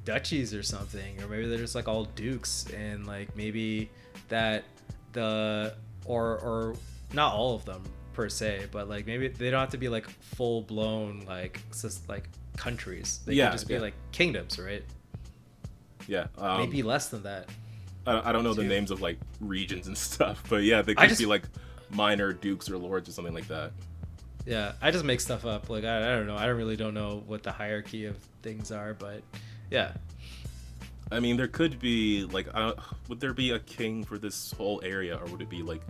duchies or something, or maybe they're just like all dukes, and like maybe that or not all of them per se, but like maybe they don't have to be like full blown like countries. They could just be like kingdoms, right? Yeah. Maybe less than that. I don't know the names of like regions and stuff, but yeah, they could be like minor dukes or lords or something like that. Yeah, I just make stuff up. Like I don't know. I don't know what the hierarchy of things are, but Yeah. I mean, there could be like, would there be a king for this whole area, or would it be like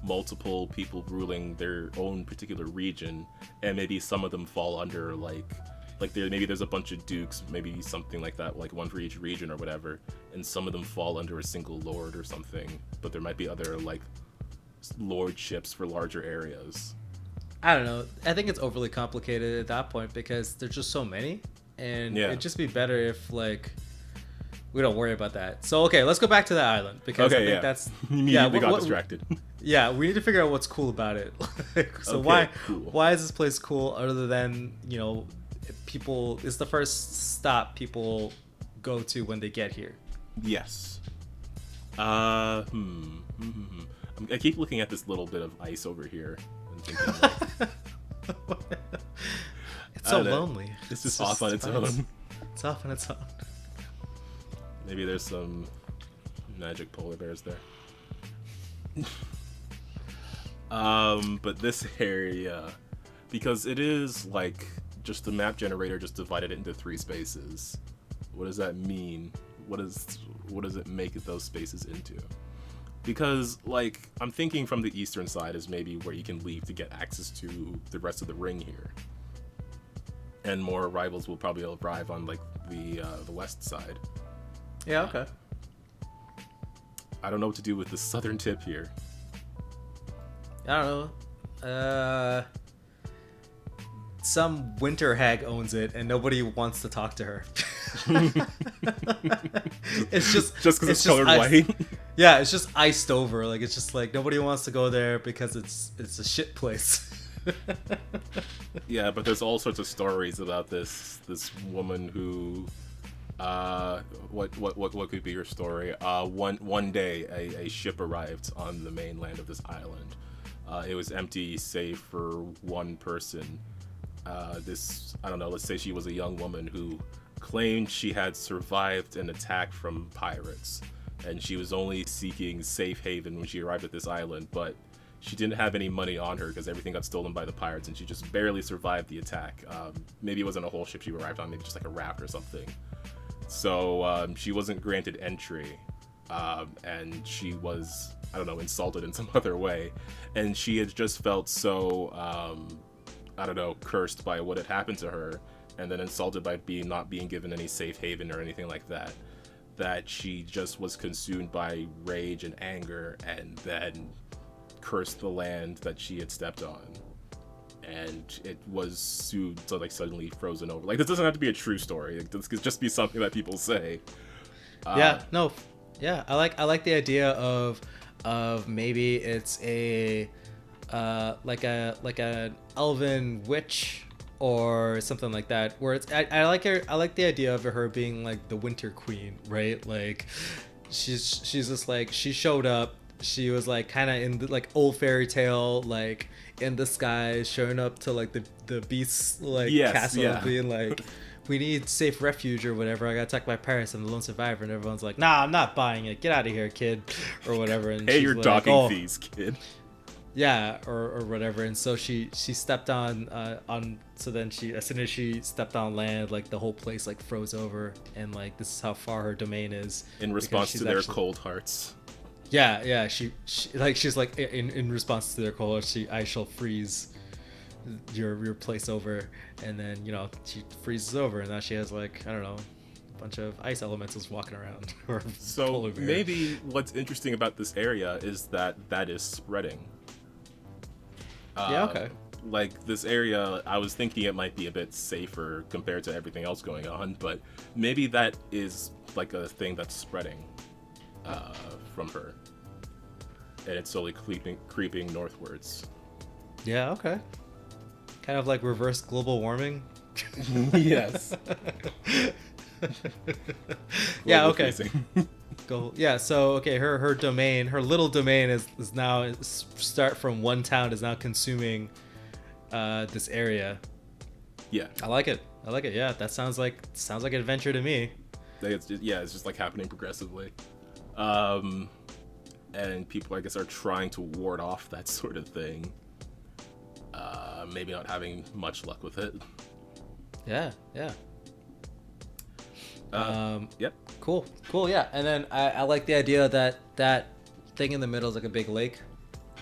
multiple people ruling their own particular region, and maybe some of them fall under like there's a bunch of dukes, maybe something like that, like one for each region or whatever, and some of them fall under a single lord or something, but there might be other like lordships for larger areas. I don't know. I think it's overly complicated at that point because there's just so many, and it'd just be better if like we don't worry about that. So okay, let's go back to the island because I think that's immediately got distracted. Yeah, we need to figure out what's cool about it. So why is this place cool other than, you know, people, it's the first stop people go to when they get here. Yes. I keep looking at this little bit of ice over here and thinking like, it's so lonely. It's just off on its own. It's off on its own. Maybe there's some magic polar bears there. But this area, because it is like just the map generator just divided it into 3 spaces. What does that mean? What does it make those spaces into? Because like I'm thinking from the eastern side is maybe where you can leave to get access to the rest of the ring here, and more arrivals will probably arrive on like the west side. Yeah. Okay. I don't know what to do with the southern tip here. I don't know. Some winter hag owns it, and nobody wants to talk to her. It's just because it's colored white. Yeah, it's just iced over. Like it's just like nobody wants to go there because it's a shit place. Yeah, but there's all sorts of stories about this woman who, what could be her story? One day a ship arrived on the mainland of this island. It was empty save for one person. I don't know, let's say she was a young woman who claimed she had survived an attack from pirates, and she was only seeking safe haven when she arrived at this island, but she didn't have any money on her because everything got stolen by the pirates, and she just barely survived the attack. Maybe it wasn't a whole ship she arrived on, maybe just like a raft or something. So she wasn't granted entry, and she was, I don't know, insulted in some other way, and she had just felt so I don't know, cursed by what had happened to her, and then insulted by not being given any safe haven or anything like that, that she just was consumed by rage and anger, and then cursed the land that she had stepped on, and it was soon so like suddenly frozen over. Like, this doesn't have to be a true story. This could just be something that people say. I like the idea of maybe it's a like an elven witch or something like that, where it's I like the idea of her being like the winter queen, right? Like she's just like, she showed up, she was like kind of in the like old fairy tale, like in the sky, showing up to like the beast's like castle, being like, we need safe refuge or whatever, I got attacked by pirates, I'm the lone survivor, and everyone's like, nah, I'm not buying it, get out of here, kid, or whatever. And hey, you're like, docking fees, kid. Yeah, or whatever. And so she stepped on so then she, as soon as she stepped on land, like the whole place like froze over, and like this is how far her domain is in response to their cold hearts. Yeah, she's like in response to their cold hearts, I shall freeze your place over, and then, you know, she freezes over, and now she has like, I don't know, a bunch of ice elementals walking around. So maybe what's interesting about this area is that is spreading. Okay. Like this area, I was thinking it might be a bit safer compared to everything else going on, but maybe that is like a thing that's spreading from her, and it's slowly creeping northwards. Yeah, okay. Kind of like reverse global warming. Yes. Yeah, okay. So okay, her domain, her little domain is now, start from one town, is now consuming this area. Yeah, I like it. Yeah, that sounds like adventure to me. It's just like happening progressively, and people, I guess, are trying to ward off that sort of thing. Maybe not having much luck with it. Yeah. Yep. Cool, yeah. And then I like the idea that that thing in the middle is like a big lake.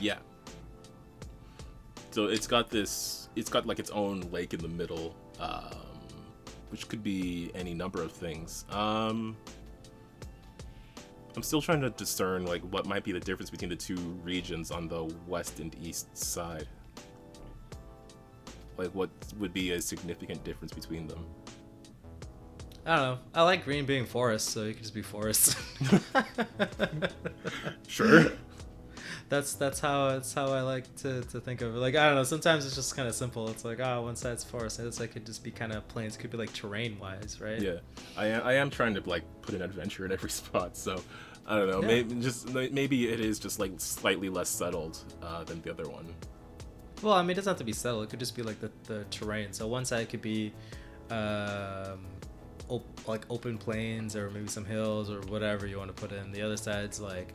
Yeah. So it's got like its own lake in the middle, which could be any number of things. I'm still trying to discern like what might be the difference between the two regions on the west and east side. Like what would be a significant difference between them? I don't know. I like green being forest, so it could just be forest. Sure. That's how I like to think of it. Like, I don't know, sometimes it's just kind of simple. It's like, oh, one side's forest, and it's like it could just be kind of plains. It could be like terrain wise, right? Yeah, I am trying to like put an adventure in every spot, so I don't know. Yeah. Maybe it is just like slightly less settled than the other one. Well, I mean, it doesn't have to be settled. It could just be like the terrain. So one side could be like open plains or maybe some hills or whatever you want to put in. The other side's like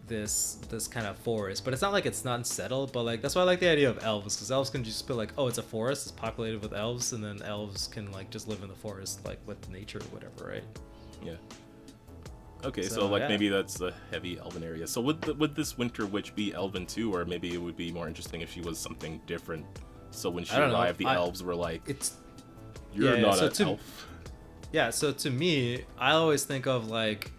this kind of forest, but it's not like it's not settled. But like that's why I like the idea of elves, because elves can just be like, oh, it's a forest, it's populated with elves, and then elves can like just live in the forest like with nature or whatever, right? Yeah. Okay, so like yeah. maybe that's a heavy elven area. So would this winter witch be elven too, or maybe it would be more interesting if she was something different? So when she arrived, the elves were like, "You're not an elf." Yeah. So to me, I always think of like,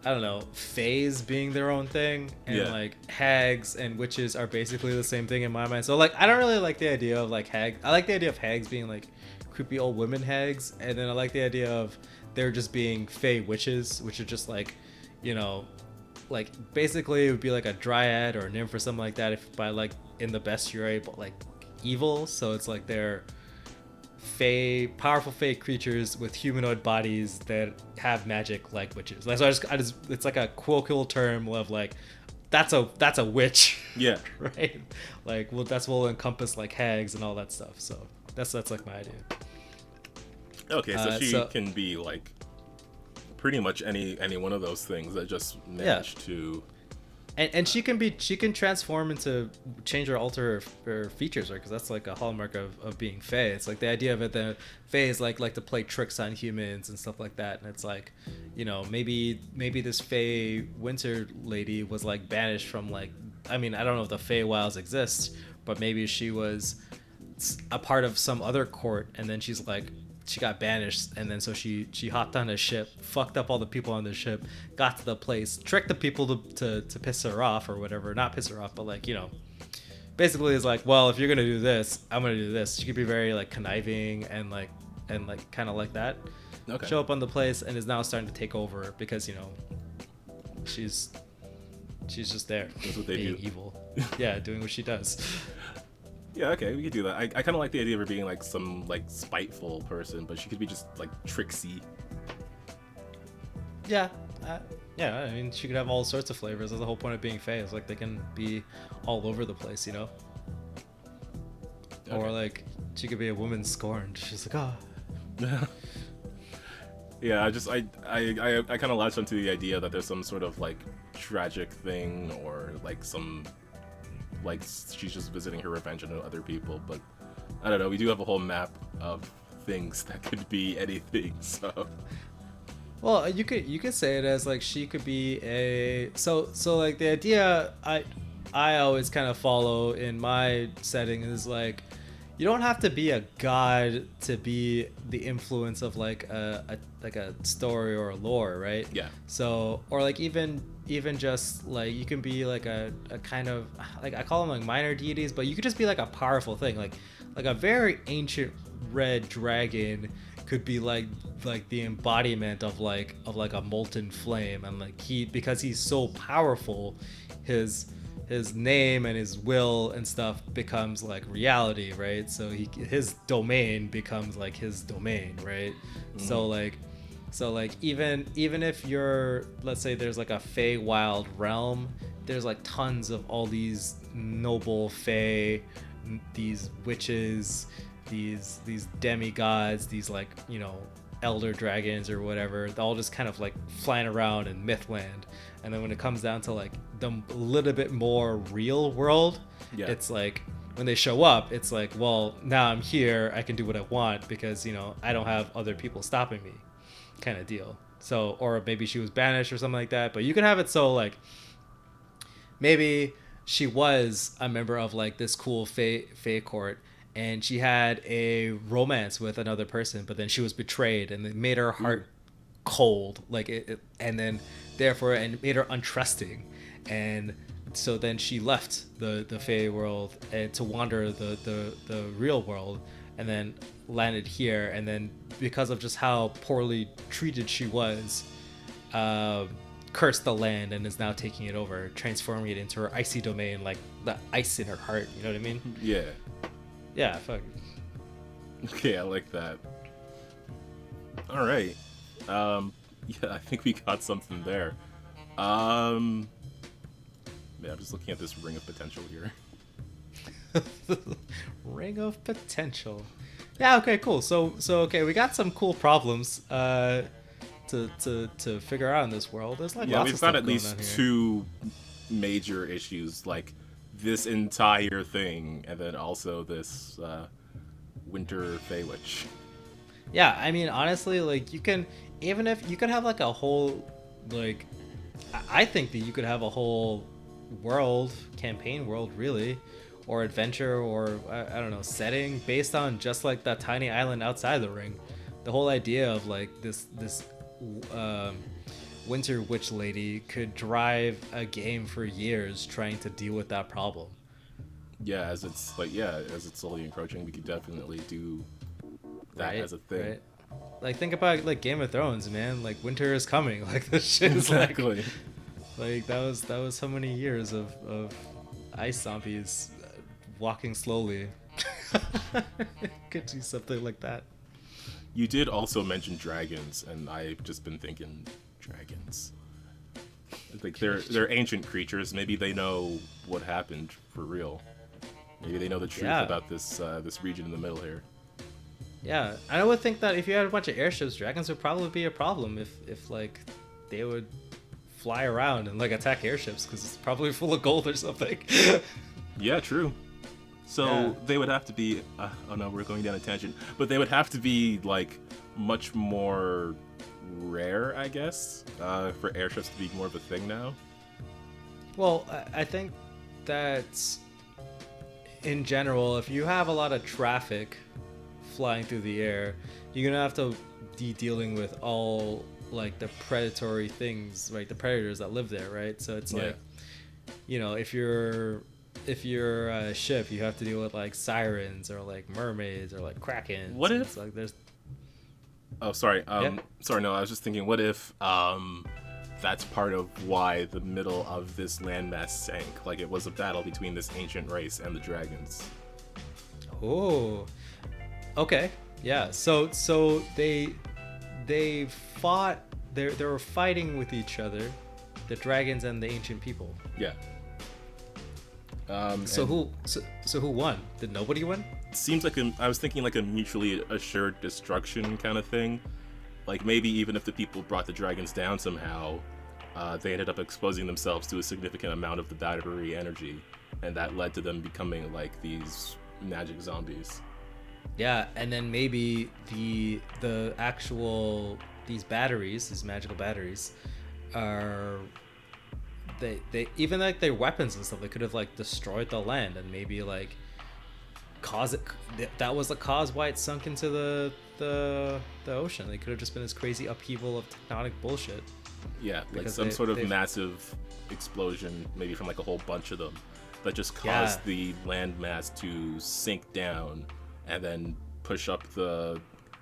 I don't know, fays being their own thing, and like hags and witches are basically the same thing in my mind. So like, I don't really like the idea of like hag. I like the idea of hags being like creepy old women hags, and then I like the idea of they're just being fey witches, which are just like, you know, like basically it would be like a dryad or a nymph or something like that, if by like in the bestiary, but like evil. So it's like they're fey, powerful fey creatures with humanoid bodies that have magic like witches. Like, so I just it's like a colloquial term of like, that's a witch. Yeah. Right. Like, well, that's what will encompass like hags and all that stuff. So that's like my idea. Okay, so she can be like pretty much any one of those things that just manage to. And she can transform into, change or alter her features, right? Because that's like a hallmark of being Fae. It's like the idea of it that Fae is like to play tricks on humans and stuff like that. And it's like, you know, maybe this Fae winter lady was like banished from like, I mean, I don't know if the Fae Wilds exist, but maybe she was a part of some other court, and then she got banished, and then so she hopped on a ship, fucked up all the people on the ship, got to the place, tricked the people to piss her off or whatever. Not piss her off, but like, you know, basically is like, well, if you're gonna do this, I'm gonna do this. She could be very like conniving and like kind of like that. Okay. Show up on the place and is now starting to take over because, you know, she's just there. That's what they being do. Evil. Yeah, doing what she does. Yeah, okay, we could do that. I kind of like the idea of her being like some like spiteful person, but she could be just like tricksy. Yeah, yeah. I mean, she could have all sorts of flavors. That's the whole point of being Fae. Is like they can be all over the place, you know. Okay. Or like she could be a woman scorned. She's like, oh. Yeah, I kind of latched onto the idea that there's some sort of like tragic thing, or like some. Like she's just visiting her revenge on other people, but I don't know. We do have a whole map of things that could be anything. So, well, you could say it as like she could be a so like the idea I always kind of follow in my setting is like, you don't have to be a god to be the influence of like a story or a lore, right? Yeah. So, or like even just like you can be like a kind of like, I call them like minor deities, but you could just be like a powerful thing, like a very ancient red dragon could be like the embodiment of like a molten flame, and like because he's so powerful, his name and his will and stuff becomes like reality, right? So his domain becomes like his domain, right? Mm-hmm. So like even if you're, let's say there's like a Fey wild realm, there's like tons of all these noble Fey, these witches, these demigods, these like, you know, elder dragons or whatever, they're all just kind of like flying around in Mythland. And then when it comes down to like the little bit more real world, it's like when they show up, it's like, well, now I'm here, I can do what I want because, you know, I don't have other people stopping me. kind of deal. So, or maybe she was banished or something like that. But you can have it so like maybe she was a member of like this cool Fae court, and she had a romance with another person, but then she was betrayed, and it made her heart cold, like and then therefore and made her untrusting, and so then she left the Fae world and to wander the real world, and then landed here, and then because of just how poorly treated she was, cursed the land and is now taking it over, transforming it into her icy domain, like the ice in her heart. You know what I mean? Yeah, fuck. Okay, I like that. All right. Yeah, I think we got something there. Yeah, I'm just looking at this ring of potential here. Ring of potential. Yeah, okay, cool. So okay, we got some cool problems to figure out in this world. There's like lots we've of got stuff at least going on here. 2 major issues, like this entire thing, and then also this winter Fey Witch. Yeah, I mean, honestly, like you can, even if you could have like a whole, like, I think that you could have a whole campaign world really, or adventure, or I don't know, setting based on just like that tiny island outside the ring. The whole idea of like this winter witch lady could drive a game for years trying to deal with that problem. Yeah, as it's slowly encroaching, we could definitely do that as a thing. Right? Like think about like Game of Thrones, man. Like winter is coming. Like this shit is Exactly. like that was so many years of ice zombies walking slowly. Could do something like that. You did also mention dragons, and I've just been thinking dragons. Like they're ancient creatures. Maybe they know what happened for real. Maybe they know the truth about this region in the middle here. Yeah, I would think that if you had a bunch of airships, dragons would probably be a problem if like they would fly around and like attack airships because it's probably full of gold or something. Yeah, true. So they would have to be. Oh no, we're going down a tangent. But they would have to be like much more rare, I guess, for airships to be more of a thing now. Well, I think that in general, if you have a lot of traffic flying through the air, you're gonna have to be dealing with all like the predatory things, right? The predators that live there, right? So it's like, you know, if you're a ship, you have to deal with like sirens or like mermaids or like krakens. What if it's like there's? Oh, sorry. Sorry. No, I was just thinking, what if that's part of why the middle of this landmass sank? Like it was a battle between this ancient race and the dragons. Oh, okay, yeah. So they fought. They were fighting with each other, the dragons and the ancient people. Yeah. So who won? Did nobody win? Seems like I was thinking like a mutually assured destruction kind of thing. Like maybe even if the people brought the dragons down somehow, they ended up exposing themselves to a significant amount of the battery energy, and that led to them becoming like these magic zombies. Yeah, and then maybe the actual these magical batteries, are they even like their weapons and stuff. They could have like destroyed the land and maybe like cause it. That was the cause why it sunk into the ocean. They could have just been this crazy upheaval of tectonic bullshit. Yeah, like some sort of massive explosion, maybe from like a whole bunch of them, that just caused the landmass to sink down and then push up the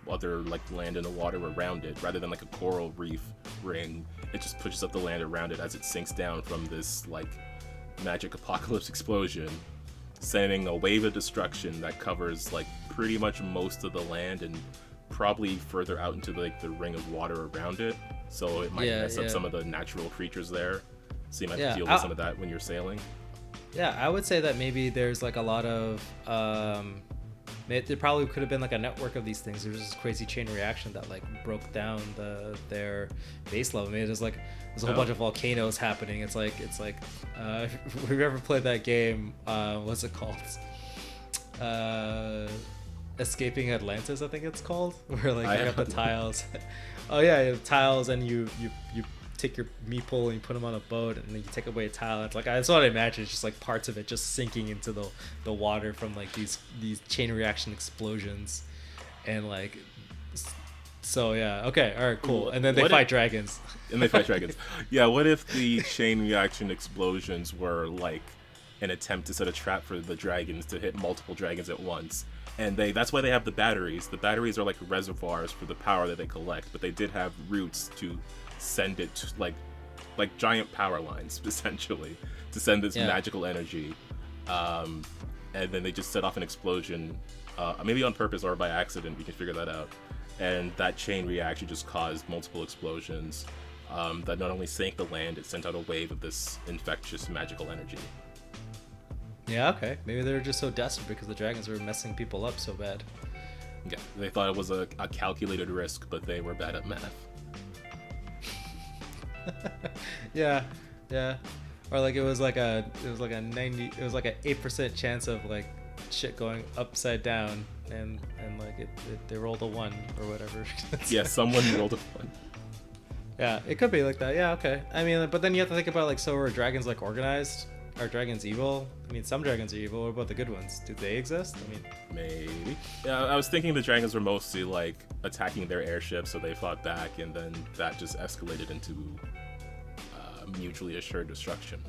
other like land and the water around it. Rather than like a coral reef ring, it just pushes up the land around it as it sinks down from this like magic apocalypse explosion, sending a wave of destruction that covers like pretty much most of the land and probably further out into like the ring of water around it. So it might mess up some of the natural creatures there. So you might have to deal with some of that when you're sailing. Yeah, I would say that maybe there's like a lot of there probably could have been like a network of these things. There's this crazy chain reaction that like broke down their base level. I mean, there's a whole bunch of volcanoes happening. It's like if we've ever played that game, what's it called? Escaping Atlantis, I think it's called, where like you got the haven't. tiles. Oh yeah, you have tiles, and you take your meeple and you put them on a boat, and then you take away a tile. It's like that's what I imagine. It's just like parts of it just sinking into the water from like these chain reaction explosions, and like. So yeah, okay, all right, cool. And then they fight dragons. And they fight dragons. Yeah, what if the chain reaction explosions were like an attempt to set a trap for the dragons to hit multiple dragons at once? And that's why they have the batteries. The batteries are like reservoirs for the power that they collect, but they did have roots to send it to like giant power lines, essentially, to send this magical energy. And then they just set off an explosion, maybe on purpose or by accident. We can figure that out. And that chain reaction just caused multiple explosions that not only sank the land, it sent out a wave of this infectious magical energy. Yeah, okay. Maybe they're just so desperate because the dragons were messing people up so bad. Yeah, they thought it was a calculated risk, but they were bad at math. yeah. Or like it was like an 8% chance of like shit going upside down, and like they rolled a 1 or whatever. Yeah, someone rolled a 1. Yeah, it could be like that. Yeah, okay. I mean, but then you have to think about like, so are dragons like organized? Are dragons evil? I mean, some dragons are evil. What about the good ones? Do they exist? I mean, maybe. Yeah, I was thinking the dragons were mostly like attacking their airships, so they fought back, and then that just escalated into mutually assured destruction.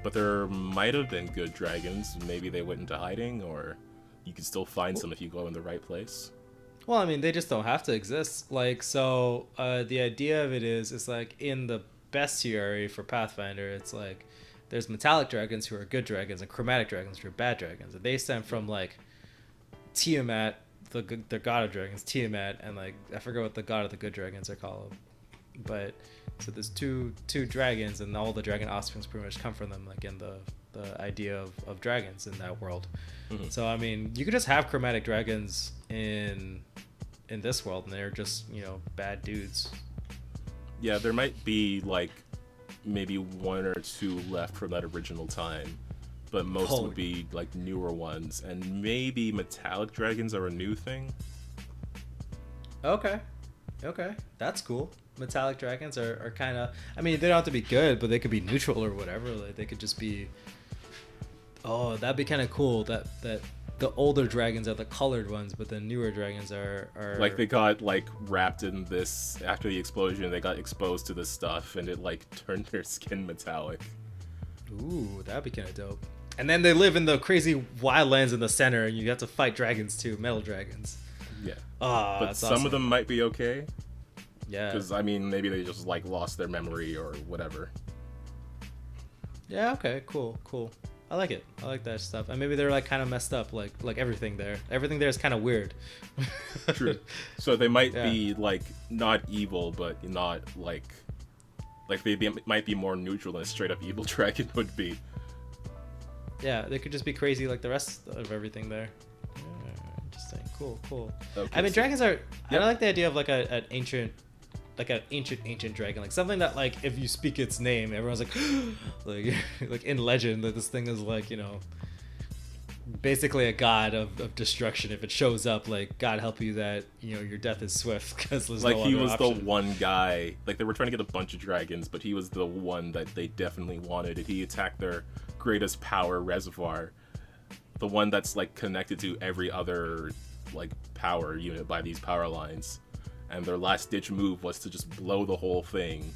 But there might have been good dragons. Maybe they went into hiding, or you could still find some if you go in the right place. well, I mean, they just don't have to exist. Like, so the idea of it is, it's like in the bestiary for Pathfinder, it's like there's metallic dragons who are good dragons and chromatic dragons who are bad dragons. And they stem from like Tiamat, the god of dragons, Tiamat, and like I forget what the god of the good dragons are called. But so there's two dragons, and all the dragon offsprings pretty much come from them, like in the idea of dragons in that world. Mm-hmm. So I mean, you could just have chromatic dragons in this world, and they're just, you know, bad dudes. Yeah, there might be like maybe 1 or 2 left from that original time, but most would be like newer ones, and maybe metallic dragons are a new thing. Okay, that's cool. Metallic dragons are kind of, I mean, they don't have to be good, but they could be neutral or whatever. Like they could just be, oh, that'd be kind of cool, that the older dragons are the colored ones, but the newer dragons are like they got like wrapped in this after the explosion. They got exposed to this stuff, and it like turned their skin metallic. Ooh, that'd be kind of dope. And then they live in the crazy wildlands in the center, and you have to fight dragons too, metal dragons. Yeah. But some of them might be okay. Yeah. Because I mean, maybe they just like lost their memory or whatever. Yeah. Okay. Cool. I like it. I like that stuff. And maybe they're like kind of messed up, like everything there. Everything there is kind of weird. True. So they might be like not evil, but not like might be more neutral than a straight up evil dragon would be. Yeah, they could just be crazy like the rest of everything there. Yeah, interesting. Cool. Okay, I mean, dragons are. Yep. I like the idea of like an ancient dragon, like something that like if you speak its name, everyone's like, like in legend that this thing is like, you know, basically a god of destruction. If it shows up, like, God help you that, you know, your death is swift, because there's like no he other was option. the one guy, like they were trying to get a bunch of dragons, but he was the one that they definitely wanted, and he attacked their greatest power reservoir, the one that's like connected to every other like power unit by these power lines, and their last ditch move was to just blow the whole thing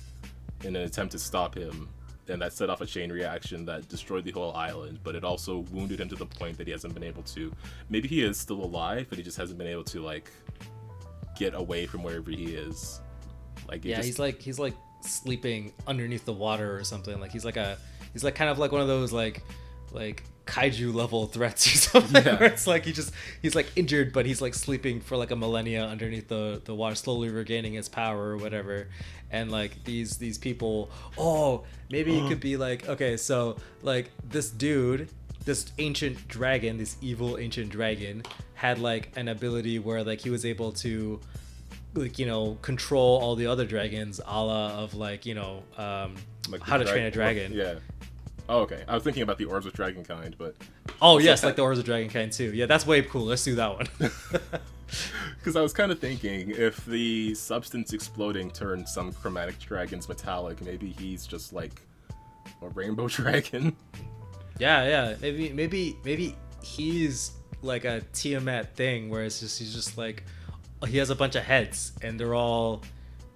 in an attempt to stop him, and that set off a chain reaction that destroyed the whole island, but it also wounded him to the point that he hasn't been able to, maybe he is still alive, but he just hasn't been able to like get away from wherever he is. Like he's like sleeping underneath the water or something. Like he's like kind of like one of those like kaiju level threats or something, where it's like he's like injured, but he's like sleeping for like a millennia underneath the water, slowly regaining his power or whatever. And like these people, maybe it could be like, okay, so like this dude, this ancient dragon, this evil ancient dragon had like an ability where like he was able to, like, you know, control all the other dragons, a la of like, you know, like How to Train a Dragon. Yeah. Oh, okay. I was thinking about the Orbs of Dragonkind, but Oh yes, like the Orbs of Dragonkind too. Yeah, that's way cool. Let's do that one. because I was kind of thinking if the substance exploding turned some chromatic dragons metallic, maybe he's just like a rainbow dragon. Yeah. Maybe he's like a Tiamat thing where it's just he's just like he has a bunch of heads and they're all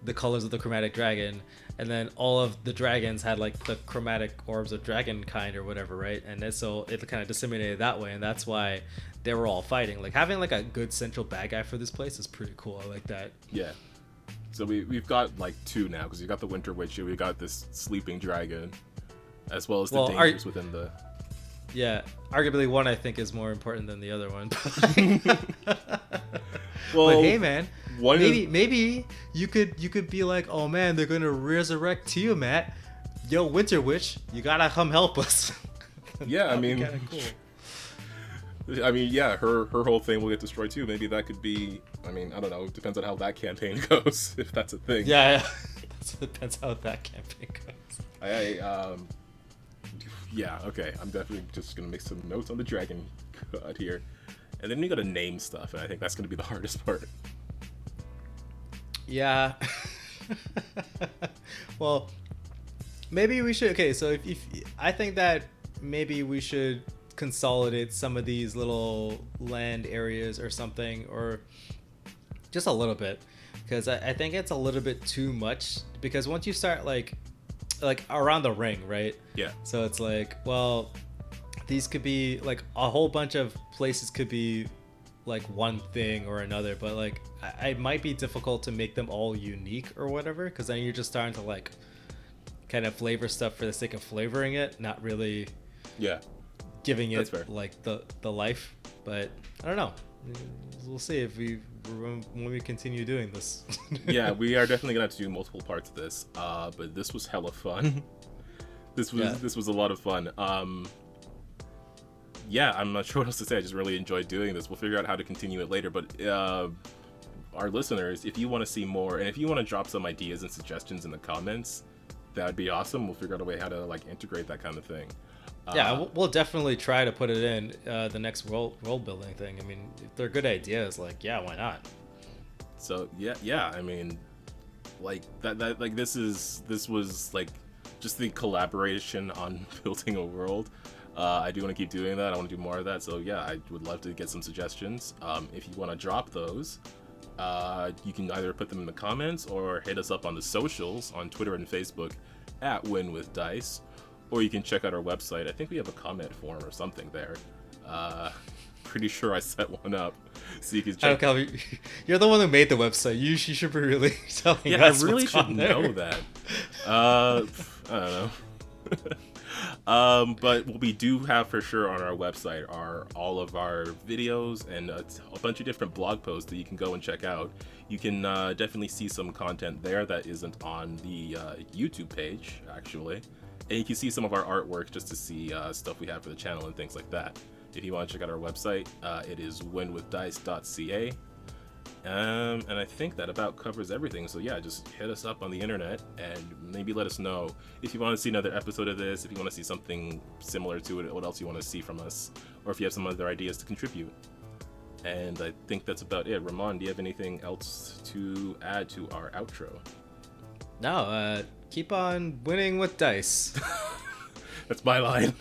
the colors of the chromatic dragon, and then all of the dragons had like the chromatic orbs of dragonkind or whatever, right? And then, so it kind of disseminated that way, and that's why they were all fighting. Like having like a good central bad guy for this place is pretty cool. I like that. Yeah. So we've got like two now, because you got the Winter Witch, we got this sleeping dragon, as well as the dangers within the. Yeah, arguably one I think is more important than the other one. Well, but hey, man, maybe you could be like, oh man, they're gonna resurrect Tiamat. Yo, Winter Witch, you gotta come help us. Yeah, I mean, kind of cool. I mean, yeah, her whole thing will get destroyed too. Maybe that could be. I mean, I don't know. It depends on how that campaign goes, if that's a thing. Yeah. It depends how that campaign goes. Yeah, okay. I'm definitely just gonna make some notes on the dragon cut here, and then we gotta name stuff, and I think that's gonna be the hardest part. Yeah. Well, maybe we should. Okay, so if I think that maybe we should consolidate some of these little land areas or something, or just a little bit, because I think it's a little bit too much. Because once you start like around the ring, right? Yeah. So it's like, well, these could be like a whole bunch of places could be like one thing or another, but like it might be difficult to make them all unique or whatever, because then you're just starting to like kind of flavor stuff for the sake of flavoring it, not really giving it like the life. But I don't know. We'll see if when we continue doing this. Yeah, we are definitely gonna have to do multiple parts of this. But this was hella fun. This was a lot of fun. Yeah, I'm not sure what else to say. I just really enjoyed doing this. We'll figure out how to continue it later. But our listeners, if you want to see more, and if you want to drop some ideas and suggestions in the comments, that would be awesome. We'll figure out a way how to like integrate that kind of thing. Yeah, we'll definitely try to put it in the next world building thing. I mean, if they're good ideas, like, yeah, why not? So yeah. I mean, like that like this was like just the collaboration on building a world. I do want to keep doing that. I want to do more of that. So yeah, I would love to get some suggestions. If you want to drop those, you can either put them in the comments or hit us up on the socials on Twitter and Facebook at Win with Dice. Or you can check out our website. I think we have a comment form or something there. Pretty sure I set one up, so you can check. You're the one who made the website. You should be really telling us. I really should know that. I don't know. But what we do have for sure on our website are all of our videos and a bunch of different blog posts that you can go and check out. You can definitely see some content there that isn't on the YouTube page, actually. And you can see some of our artwork just to see stuff we have for the channel and things like that. If you want to check out our website, it is winwithdice.ca. And I think that about covers everything. So yeah, just hit us up on the internet and maybe let us know if you want to see another episode of this, if you want to see something similar to it, what else you want to see from us, or if you have some other ideas to contribute. And I think that's about it. Ramon, do you have anything else to add to our outro? No, keep on winning with dice. That's my line.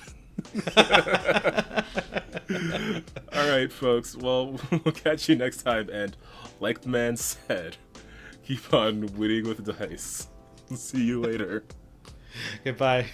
All right, folks. Well, we'll catch you next time. And like the man said, keep on winning with dice. See you later. Goodbye.